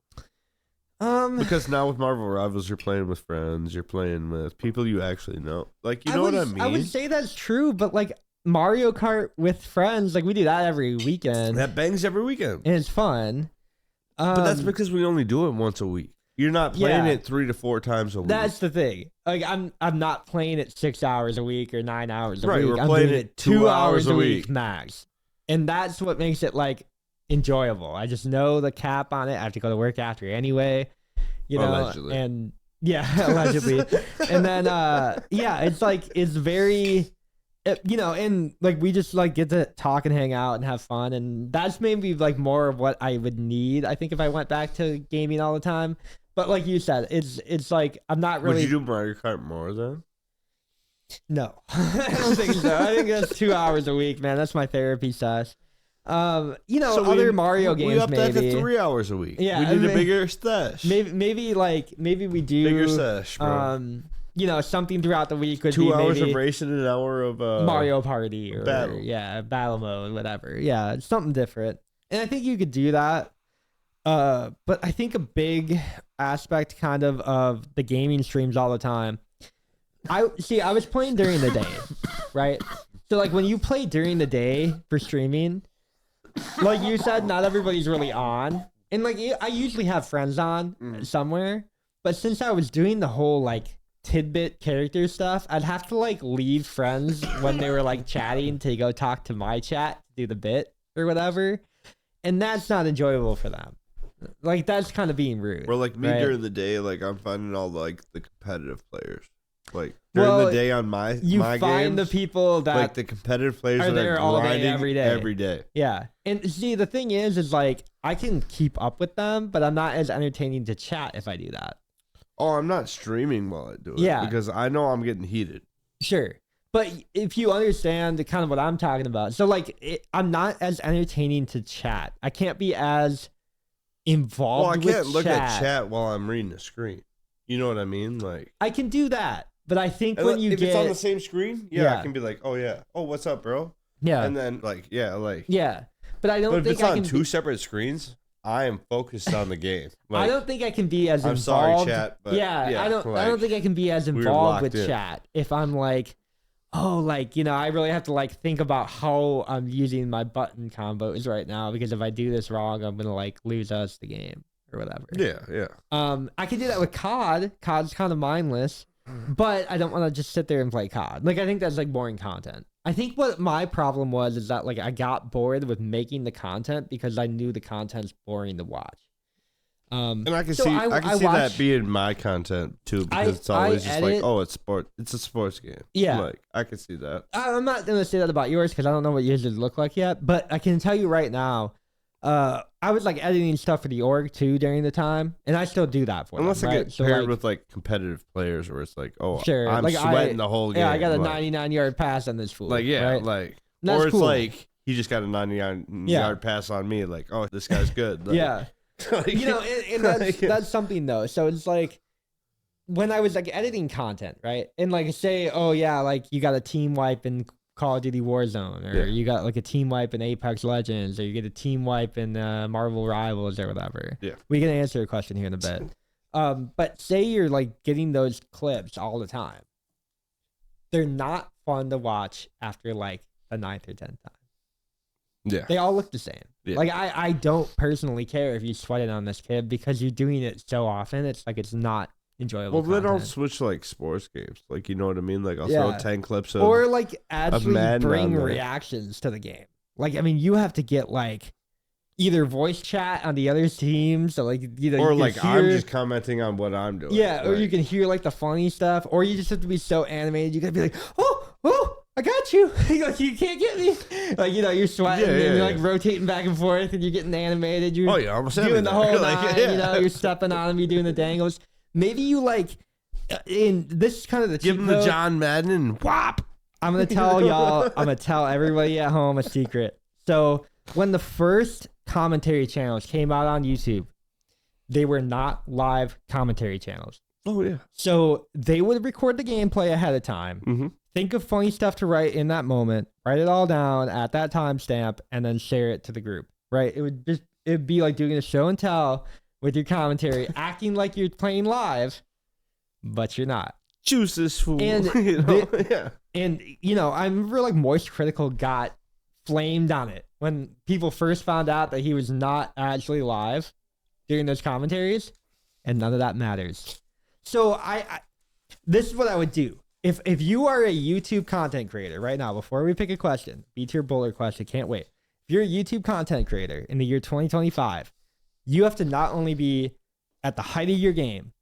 Because now with Marvel Rivals, you're playing with friends, you're playing with people you actually know. Like, you know what I mean? I would say that's true, but like Mario Kart with friends, like we do that every weekend. That bangs every weekend. And it's fun. But that's because we only do it once a week. You're not playing it 3 to 4 times a week. That's the thing. Like I'm not playing it 6 hours a week or 9 hours a week. We're playing it 2 hours a week max. And that's what makes it like enjoyable. I just know the cap on it. I have to go to work after anyway. You know, allegedly. And yeah, allegedly. And then it's like it's very you know, and like we just like get to talk and hang out and have fun, and that's maybe like more of what I would need, I think, if I went back to gaming all the time. But like you said, it's like I'm not really. Would you do Mario Kart more then? No, I don't think so. I think that's 2 hours a week, man. That's my therapy session. You know, so other Mario games. We upped that to 3 hours a week. Yeah, we need a bigger stash. Maybe we do bigger stash, bro. You know, something throughout the week could 2 be hours maybe of racing, an hour of Mario Party or battle mode, whatever. Yeah, it's something different, and I think you could do that. But I think a big aspect kind of the gaming streams all the time. I was playing during the day, right? So like when you play during the day for streaming, like you said, not everybody's really on, and like I usually have friends on somewhere, but since I was doing the whole like tidbit character stuff, I'd have to like leave friends when they were like chatting to go talk to my chat to do the bit or whatever, and that's not enjoyable for them. Like that's kind of being rude. Or like me during the day, like I'm finding all like the competitive players. Like during the day on my find games, the people that like the competitive players are there all day every day. Yeah, and see the thing is like I can keep up with them, but I'm not as entertaining to chat if I do that. Oh, I'm not streaming while I do it. Yeah. Because I know I'm getting heated. Sure. But if you understand kind of what I'm talking about. So, like, I'm not as entertaining to chat. I can't be as involved with chat. Well, I can't look at chat while I'm reading the screen. You know what I mean? Like, I can do that. But I think when you if it's on the same screen, I can be like, oh, yeah. Oh, what's up, bro? Yeah. And then, like. Yeah. But I don't think if it's on two separate screens, I am focused on the game. Like, I don't think I can be as involved. I'm sorry, chat, but I don't think I can be as involved with chat if I'm like, oh, like, you know, I really have to like think about how I'm using my button combos right now, because if I do this wrong, I'm gonna like lose us the game or whatever. Yeah. I can do that with COD. COD's kind of mindless, but I don't want to just sit there and play COD. Like, I think that's like boring content. I think what my problem was is that like I got bored with making the content because I knew the content's boring to watch. And I can see that being my content too, because it's always just like, oh, it's a sports game. Yeah, like I can see that. I'm not gonna say that about yours because I don't know what yours look like yet, but I can tell you right now, I was like editing stuff for the org too during the time, and I still do that for unless them, I get paired with like competitive players where it's like, oh, sure, I'm like sweating the whole game. Yeah, I got a 99-yard pass on this fool. Like right? like, or it's cool. like he just got a 99-yard pass on me. Like, oh, this guy's good. Like, yeah. like, you know, and that's something though. So it's like when I was like editing content, right? And like say, oh yeah, like you got a team wipe in Call of Duty Warzone, or you got like a team wipe in Apex Legends, or you get a team wipe in Marvel Rivals or whatever. Yeah, we can answer a question here in a bit. But say you're like getting those clips all the time, they're not fun to watch after like the 9th or 10th time. Yeah, they all look the same. Yeah. Like I don't personally care if you sweat it on this kid because you're doing it so often. It's like it's not enjoyable. Well, then I'll switch to like sports games. Like, you know what I mean? Like I'll throw 10 clips of or like actually bring reactions to the game. Like, I mean, you have to get like either voice chat on the other teams, so like either or like I'm just commenting on what I'm doing. Yeah, or you can hear like the funny stuff, or you just have to be so animated. You gotta be like, oh, I got you. Like, you can't get me. Like, you know, you're sweating and you're like rotating back and forth and you're getting animated. You're I'm doing the whole nine, you know, you're stepping on them, you're doing the dangles. Maybe you like, in this is kind of the give him the John Madden and whop. I'm going to tell y'all, I'm going to tell everybody at home a secret. So when the first commentary channels came out on YouTube, they were not live commentary channels. Oh, yeah. So they would record the gameplay ahead of time. Mm-hmm. Think of funny stuff to write in that moment, write it all down at that timestamp, and then share it to the group, right? It'd be like doing a show and tell with your commentary, acting like you're playing live, but you're not. Choose this fool. And Yeah. And I remember like Moist Critical got flamed on it when people first found out that he was not actually live during those commentaries, and none of that matters. So I this is what I would do. If you are a YouTube content creator right now, before we pick a question, B-tier bowler question, can't wait. If you're a YouTube content creator in the year 2025, you have to not only be at the height of your game,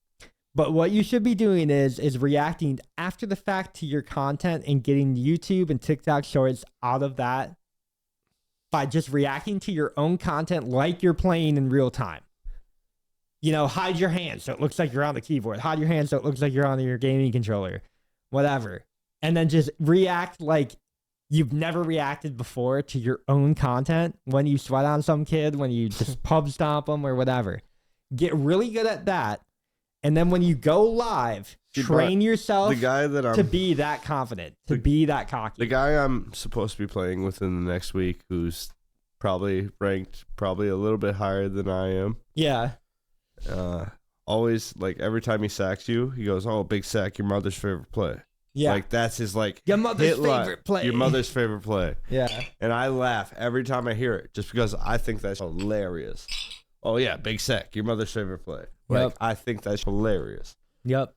but what you should be doing is reacting after the fact to your content and getting YouTube and TikTok shorts out of that by just reacting to your own content like you're playing in real time. Hide your hand so it looks like you're on the keyboard. Hide your hand so it looks like you're on your gaming controller. Whatever. And then just react like you've never reacted before to your own content when you sweat on some kid, when you just pub stomp them or whatever. Get really good at that. And then when you go live, train yourself to be that confident, to be that cocky. The guy I'm supposed to be playing within the next week, who's probably ranked a little bit higher than I am. Yeah. Always, like, every time he sacks you, he goes, "Oh, big sack, your mother's favorite play." Yeah. Like, that's his, like, your mother's favorite play. Your mother's favorite play. Yeah. And I laugh every time I hear it just because I think that's hilarious. Oh, yeah, big sack, your mother's favorite play. Like, Yep. I think that's hilarious. Yep.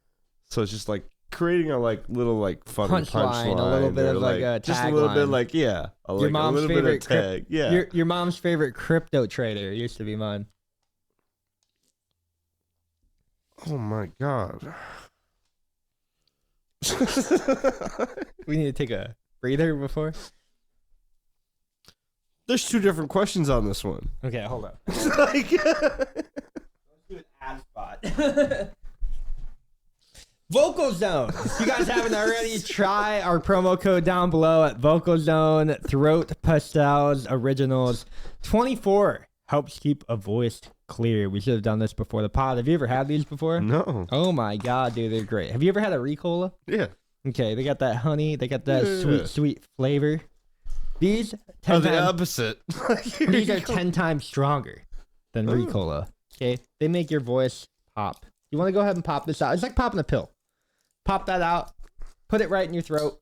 So it's just, like, creating a, like, little, like, funny punchline. A little bit of, like, a tagline. Just a little bit, like, yeah. Your mom's a little favorite bit of tag. Yeah. Your mom's favorite crypto trader used to be mine. Oh, my God. We need to take a breather before. There's 2 different questions on this one. Okay, hold up. Like, let's do an ad spot. Vocal Zone. If you guys haven't already, try our promo code down below at Vocal Zone. Throat Pastels Originals 24 helps keep a voice clear. We should have done this before the pod. Have you ever had these before? No. Oh my God, dude, they're great. Have you ever had a Ricola? Yeah. Okay, they got that honey. They got that sweet flavor. These 10 the times, opposite. these are 10 times stronger than Ricola. Okay, they make your voice pop. You want to go ahead and pop this out? It's like popping a pill. Pop that out, put it right in your throat,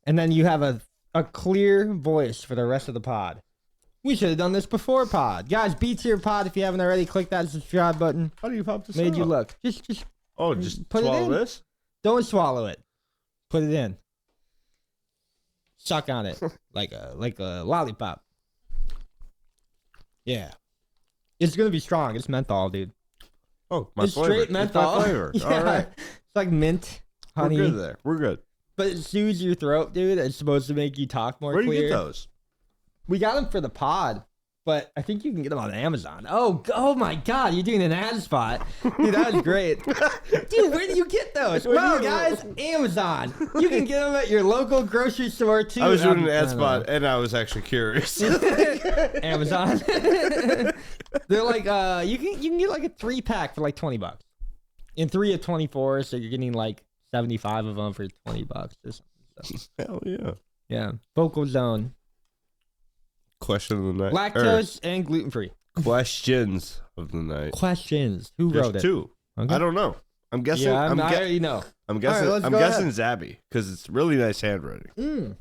and then you have a clear voice for the rest of the pod. We should have done this before pod. Guys, B-tier pod, if you haven't already, click that subscribe button. How do you pop this Made out? you look. Just put swallow this? Don't swallow it. Put it in. Suck on it like a lollipop. Yeah. It's going to be strong. It's menthol, dude. Oh, my it's flavor. Straight menthol. It's my flavor. Yeah. All right. It's like mint, honey. We're good there. We're good. But it soothes your throat, dude. It's supposed to make you talk more clear. Where do you get those? We got them for the pod, but I think you can get them on Amazon. Oh my God, you're doing an ad spot. Dude, that was great. Dude, where do you get those? Well, guys, Amazon. You can get them at your local grocery store, too. I was doing an ad spot, and I was actually curious. Amazon. They're like, you can get like a 3-pack for like $20. In 3 of 24, so you're getting like 75 of them for $20 or something. So. Hell yeah. Yeah. Vocal Zone. Question of the night. Lactose and gluten-free. Questions of the night. Questions. Who There's wrote it? 2. Okay. I don't know. I'm guessing. Yeah, I already know. I'm guessing. All right, I'm guessing Zabby because it's really nice handwriting.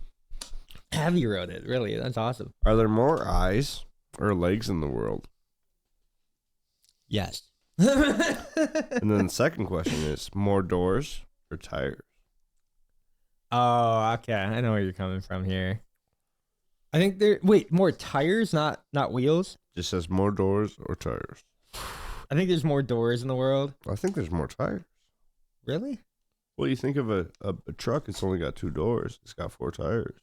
Abby wrote it. Really, that's awesome. Are there more eyes or legs in the world? Yes. And then the second question is more doors or tires? Oh, okay. I know where you're coming from here. I think more tires, not wheels. Just says more doors or tires. I think there's more doors in the world. I think there's more tires. Really? Well, you think of a truck, it's only got 2 doors. It's got 4 tires.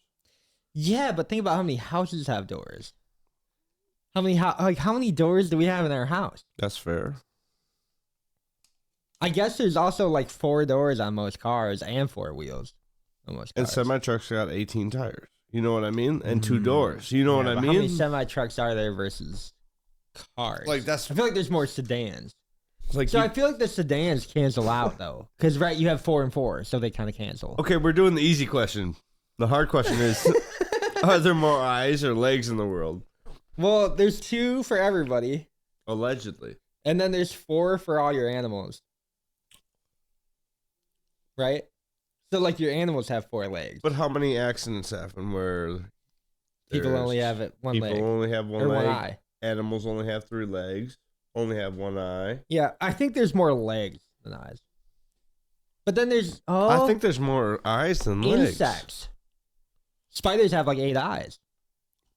Yeah, but think about how many houses have doors. How many doors do we have in our house? That's fair. I guess there's also like 4 doors on most cars and 4 wheels on most cars. And semi-trucks got 18 tires. You know what I mean? And 2 doors. You know what I mean? How many semi-trucks are there versus cars? Like I feel like there's more sedans. Like I feel like the sedans cancel out though, because you have 4 and 4, so they kind of cancel. Okay, we're doing the easy question. The hard question is: are there more eyes or legs in the world? Well, there's 2 for everybody, Allegedly, and then there's 4 for all your animals. right? So like your animals have 4 legs. But how many accidents happen where people only have one leg? People only have one or leg. One eye. Animals only have 3 legs. Only have 1 eye. Yeah, I think there's more legs than eyes. But then there's I think there's more eyes than legs. Insects. Spiders have like 8 eyes.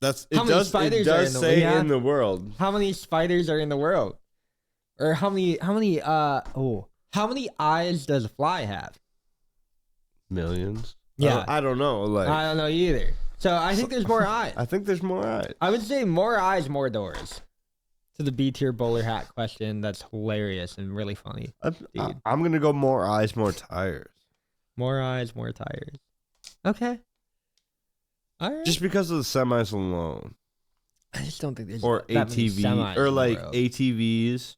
It does say in the world. How many spiders are in the world? Or how many eyes does a fly have? Millions. Yeah. I don't know. I don't know either. So I think there's more eyes. I think there's more eyes. I would say more eyes, more doors. To the B tier bowler hat question, that's hilarious and really funny. I'm gonna go more eyes, more tires. More eyes, more tires. Okay. All right. Just because of the semis alone. I just don't think there's or that ATV many semis or in the like world. ATVs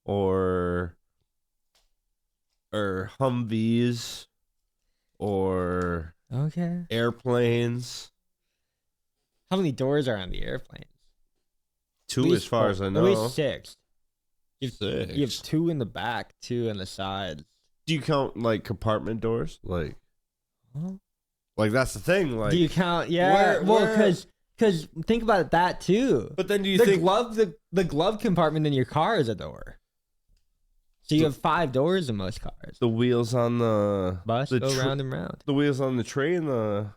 or Humvees or Okay. airplanes. How many doors are on the airplane? 2 as far as I know. At least 6. You have 6. You have 2 in the back, 2 in the sides. Do you count like compartment doors? Like Huh? Like that's the thing. Like Do you count? Yeah. Well, because think about that too. But then do you The think the glove compartment in your car is a door. So you have 5 doors in most cars. the wheels on the Bus go round and round. the wheels on the train, the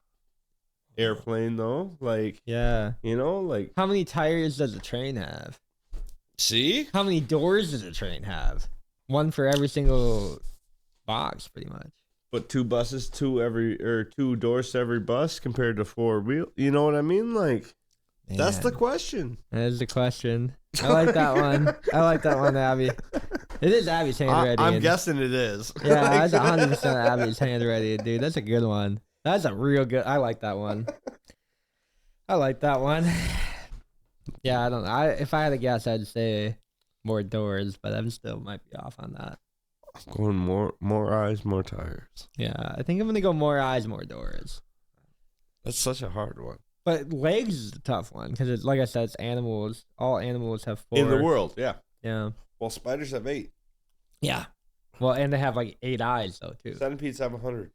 airplane though? Like Yeah. like How many tires does a train have? see? How many doors does a train have? 1 for every single box, pretty much. But 2 buses, 2 doors to every bus compared to 4 wheel. You know what I mean? Like that's the question. That is the question. I like that one. I like that one, Abby. It is Abby's handwriting. I'm guessing it is. Yeah, that's 100% Abby's handwriting, dude. That's a good one. That's a real good. I like that one. I like that one. Yeah, I don't know. If I had to guess, I'd say more doors, but I'm still might be off on that. I'm going more eyes, more tires. Yeah, I think I'm gonna go more eyes, more doors. That's such a hard one. But legs is a tough one because, like I said, it's animals. All animals have 4 in the world. Yeah. Yeah. Well, spiders have 8. Yeah. Well, and they have like 8 eyes though too. Centipedes have 100.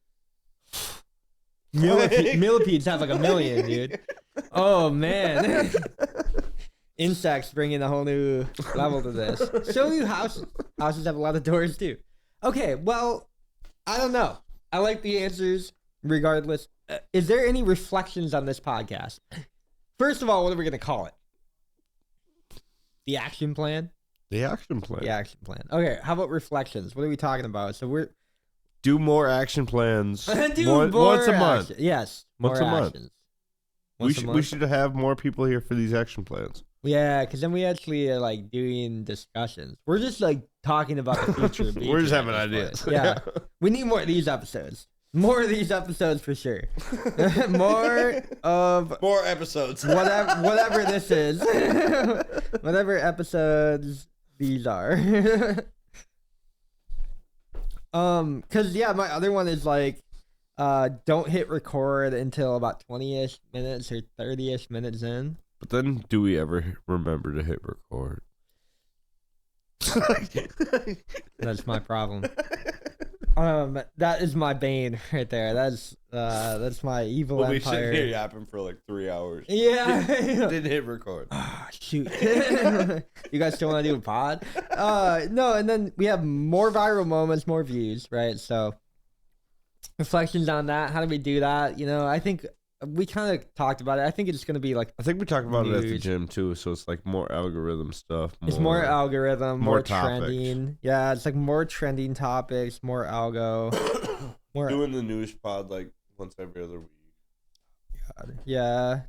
Millipedes have like 1 million, dude. Oh man. Insects bringing a whole new level to this. So do houses. Houses have a lot of doors too. Okay, well, I don't know. I like the answers regardless. Is there any reflections on this podcast? First of all, what are we going to call it? The action plan? The action plan. The action plan. Okay, how about reflections? What are we talking about? So we're... Do more action plans. Once a month. Yes. Once a month. Actions. We should have more people here for these action plans. Yeah, because then we actually are like doing discussions. We're just like talking about the future. We're just having ideas. Yeah. We need more of these episodes. More of these episodes for sure. More episodes. whatever this is. Whatever episodes these are. Cause yeah, my other one is like don't hit record until about 20-ish minutes or 30-ish minutes in. But then do we ever remember to hit record? That's my problem. That is my bane right there. That's my evil empire. We should hear yapping for like 3 hours. Yeah. Didn't hit record. Oh, shoot. You guys still want to do a pod? No, and then we have more viral moments, more views, right? So reflections on that. How do we do that? I think we kind of talked about it. I think it's going to be like... I think we talked about it at the gym too, so it's like more algorithm stuff. It's more algorithm, more topics. trending. Yeah, it's like more trending topics, more algo. More doing the news pod like once every other week. God. Yeah,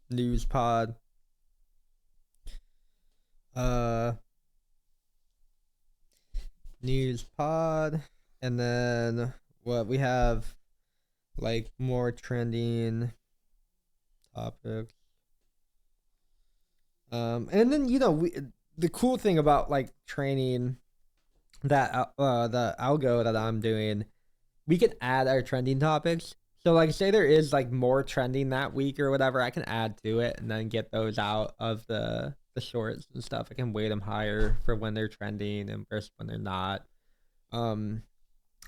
news pod. News pod. And then what we have, like more trending topics. And then the cool thing about like training that the algo that I'm doing, we can add our trending topics. So like say there is like more trending that week or whatever, I can add to it and then get those out of the shorts and stuff. I can weight them higher for when they're trending and versus when they're not.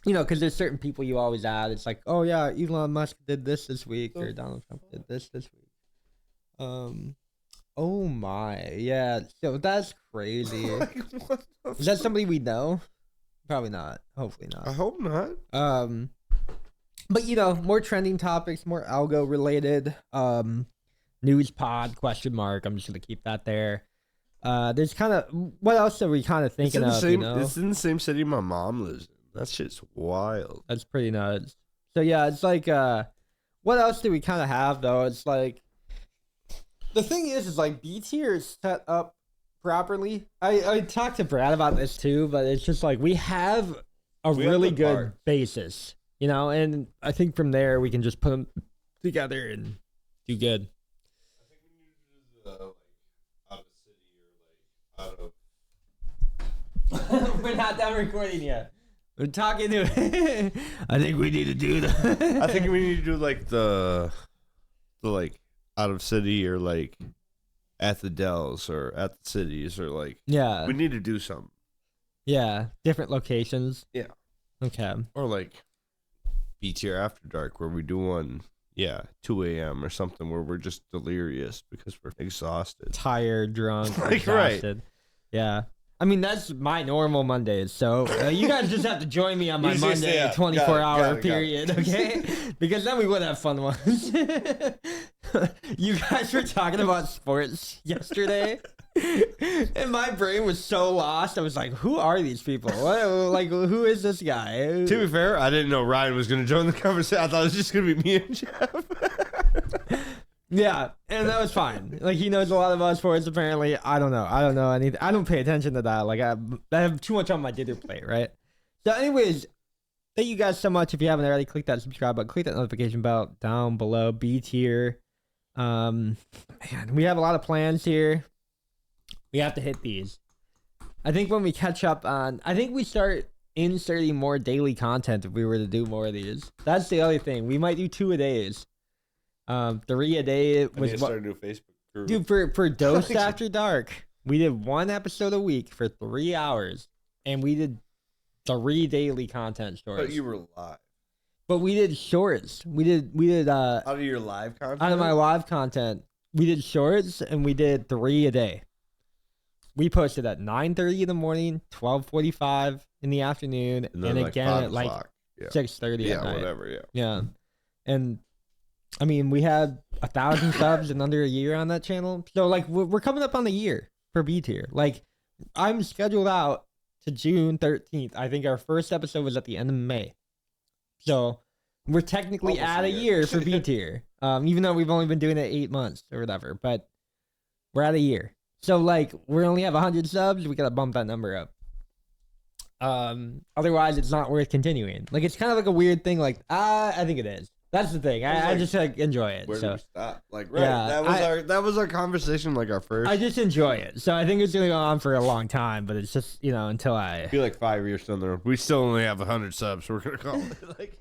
you know, because there's certain people you always add. It's like, oh yeah, Elon Musk did this week, or Donald Trump did this week. Oh my, yeah. So that's crazy. Like, is that somebody we know? Probably not. Hopefully not. I hope not. But you know, more trending topics, more algo related. News pod ? I'm just gonna keep that there. There's kind of what else are we kind of thinking of? You know? It's in the same city my mom lives in. That shit's wild. That's pretty nuts. So yeah, it's like what else do we kind of have though? It's like the thing is like B tier is set up properly. I talked to Brad about this too, but it's just like we have a really good basis, you know, and I think from there we can just put them together and do good. I think we need to do like out of city or like out of. We're not done recording yet. We're talking to it. I think we need to do that. I think we need to do like the like out of city or like at the Dells or at the cities or like yeah. We need to do something. Yeah, different locations. Yeah. Okay. Or like B tier after dark where we do one 2 a.m. or something where we're just delirious because we're exhausted. Tired, drunk, like, exhausted. Right. Yeah. I mean, that's my normal Mondays. So you guys just have to join me on my Monday 24-hour period, okay? Because then we would have fun ones. You guys were talking about sports yesterday, and my brain was so lost. I was like, who are these people? What, like, who is this guy? To be fair, I didn't know Ryan was going to join the conversation. I thought it was just going to be me and Jeff. Yeah, and that was fine. Like, he knows a lot about sports, apparently. I don't know anything. I don't pay attention to that. Like, I have too much on my dinner plate, right? So, anyways, thank you guys so much. If you haven't already, click that subscribe button. Click that notification bell down below. B tier. Man, we have a lot of plans here. We have to hit these. I think when we catch up on... I think we start inserting more daily content if we were to do more of these. That's the other thing. We might do 2 a days. 3 a day was start a new Facebook group. Dude, for Dosed After Dark, we did 1 episode a week for 3 hours, and we did 3 daily content stories. But you were live. But we did shorts. We did out of your live content. Out of my live content, we did shorts, and we did 3 a day. We posted at 9:30 in the morning, 12:45 in the afternoon, and again at like 6:30 at night. Whatever. Yeah, and. I mean, we had 1,000 subs in under a year on that channel. So, like, we're coming up on the year for B tier. Like, I'm scheduled out to June 13th. I think our first episode was at the end of May. So, we're technically at a year for B tier. Even though we've only been doing it 8 months or whatever. But we're at a year. So, like, we only have 100 subs. We got to bump that number up. Otherwise, it's not worth continuing. Like, it's kind of like a weird thing. Like, I think it is. That's the thing. I just like enjoy it. Where so. do we stop? Like, right. Yeah, that was our conversation, like our first. I just enjoy it. So I think it's gonna go on for a long time, but it's just, you know, until I feel like 5 years down the road. We still only have 100 subs, so we're gonna call it like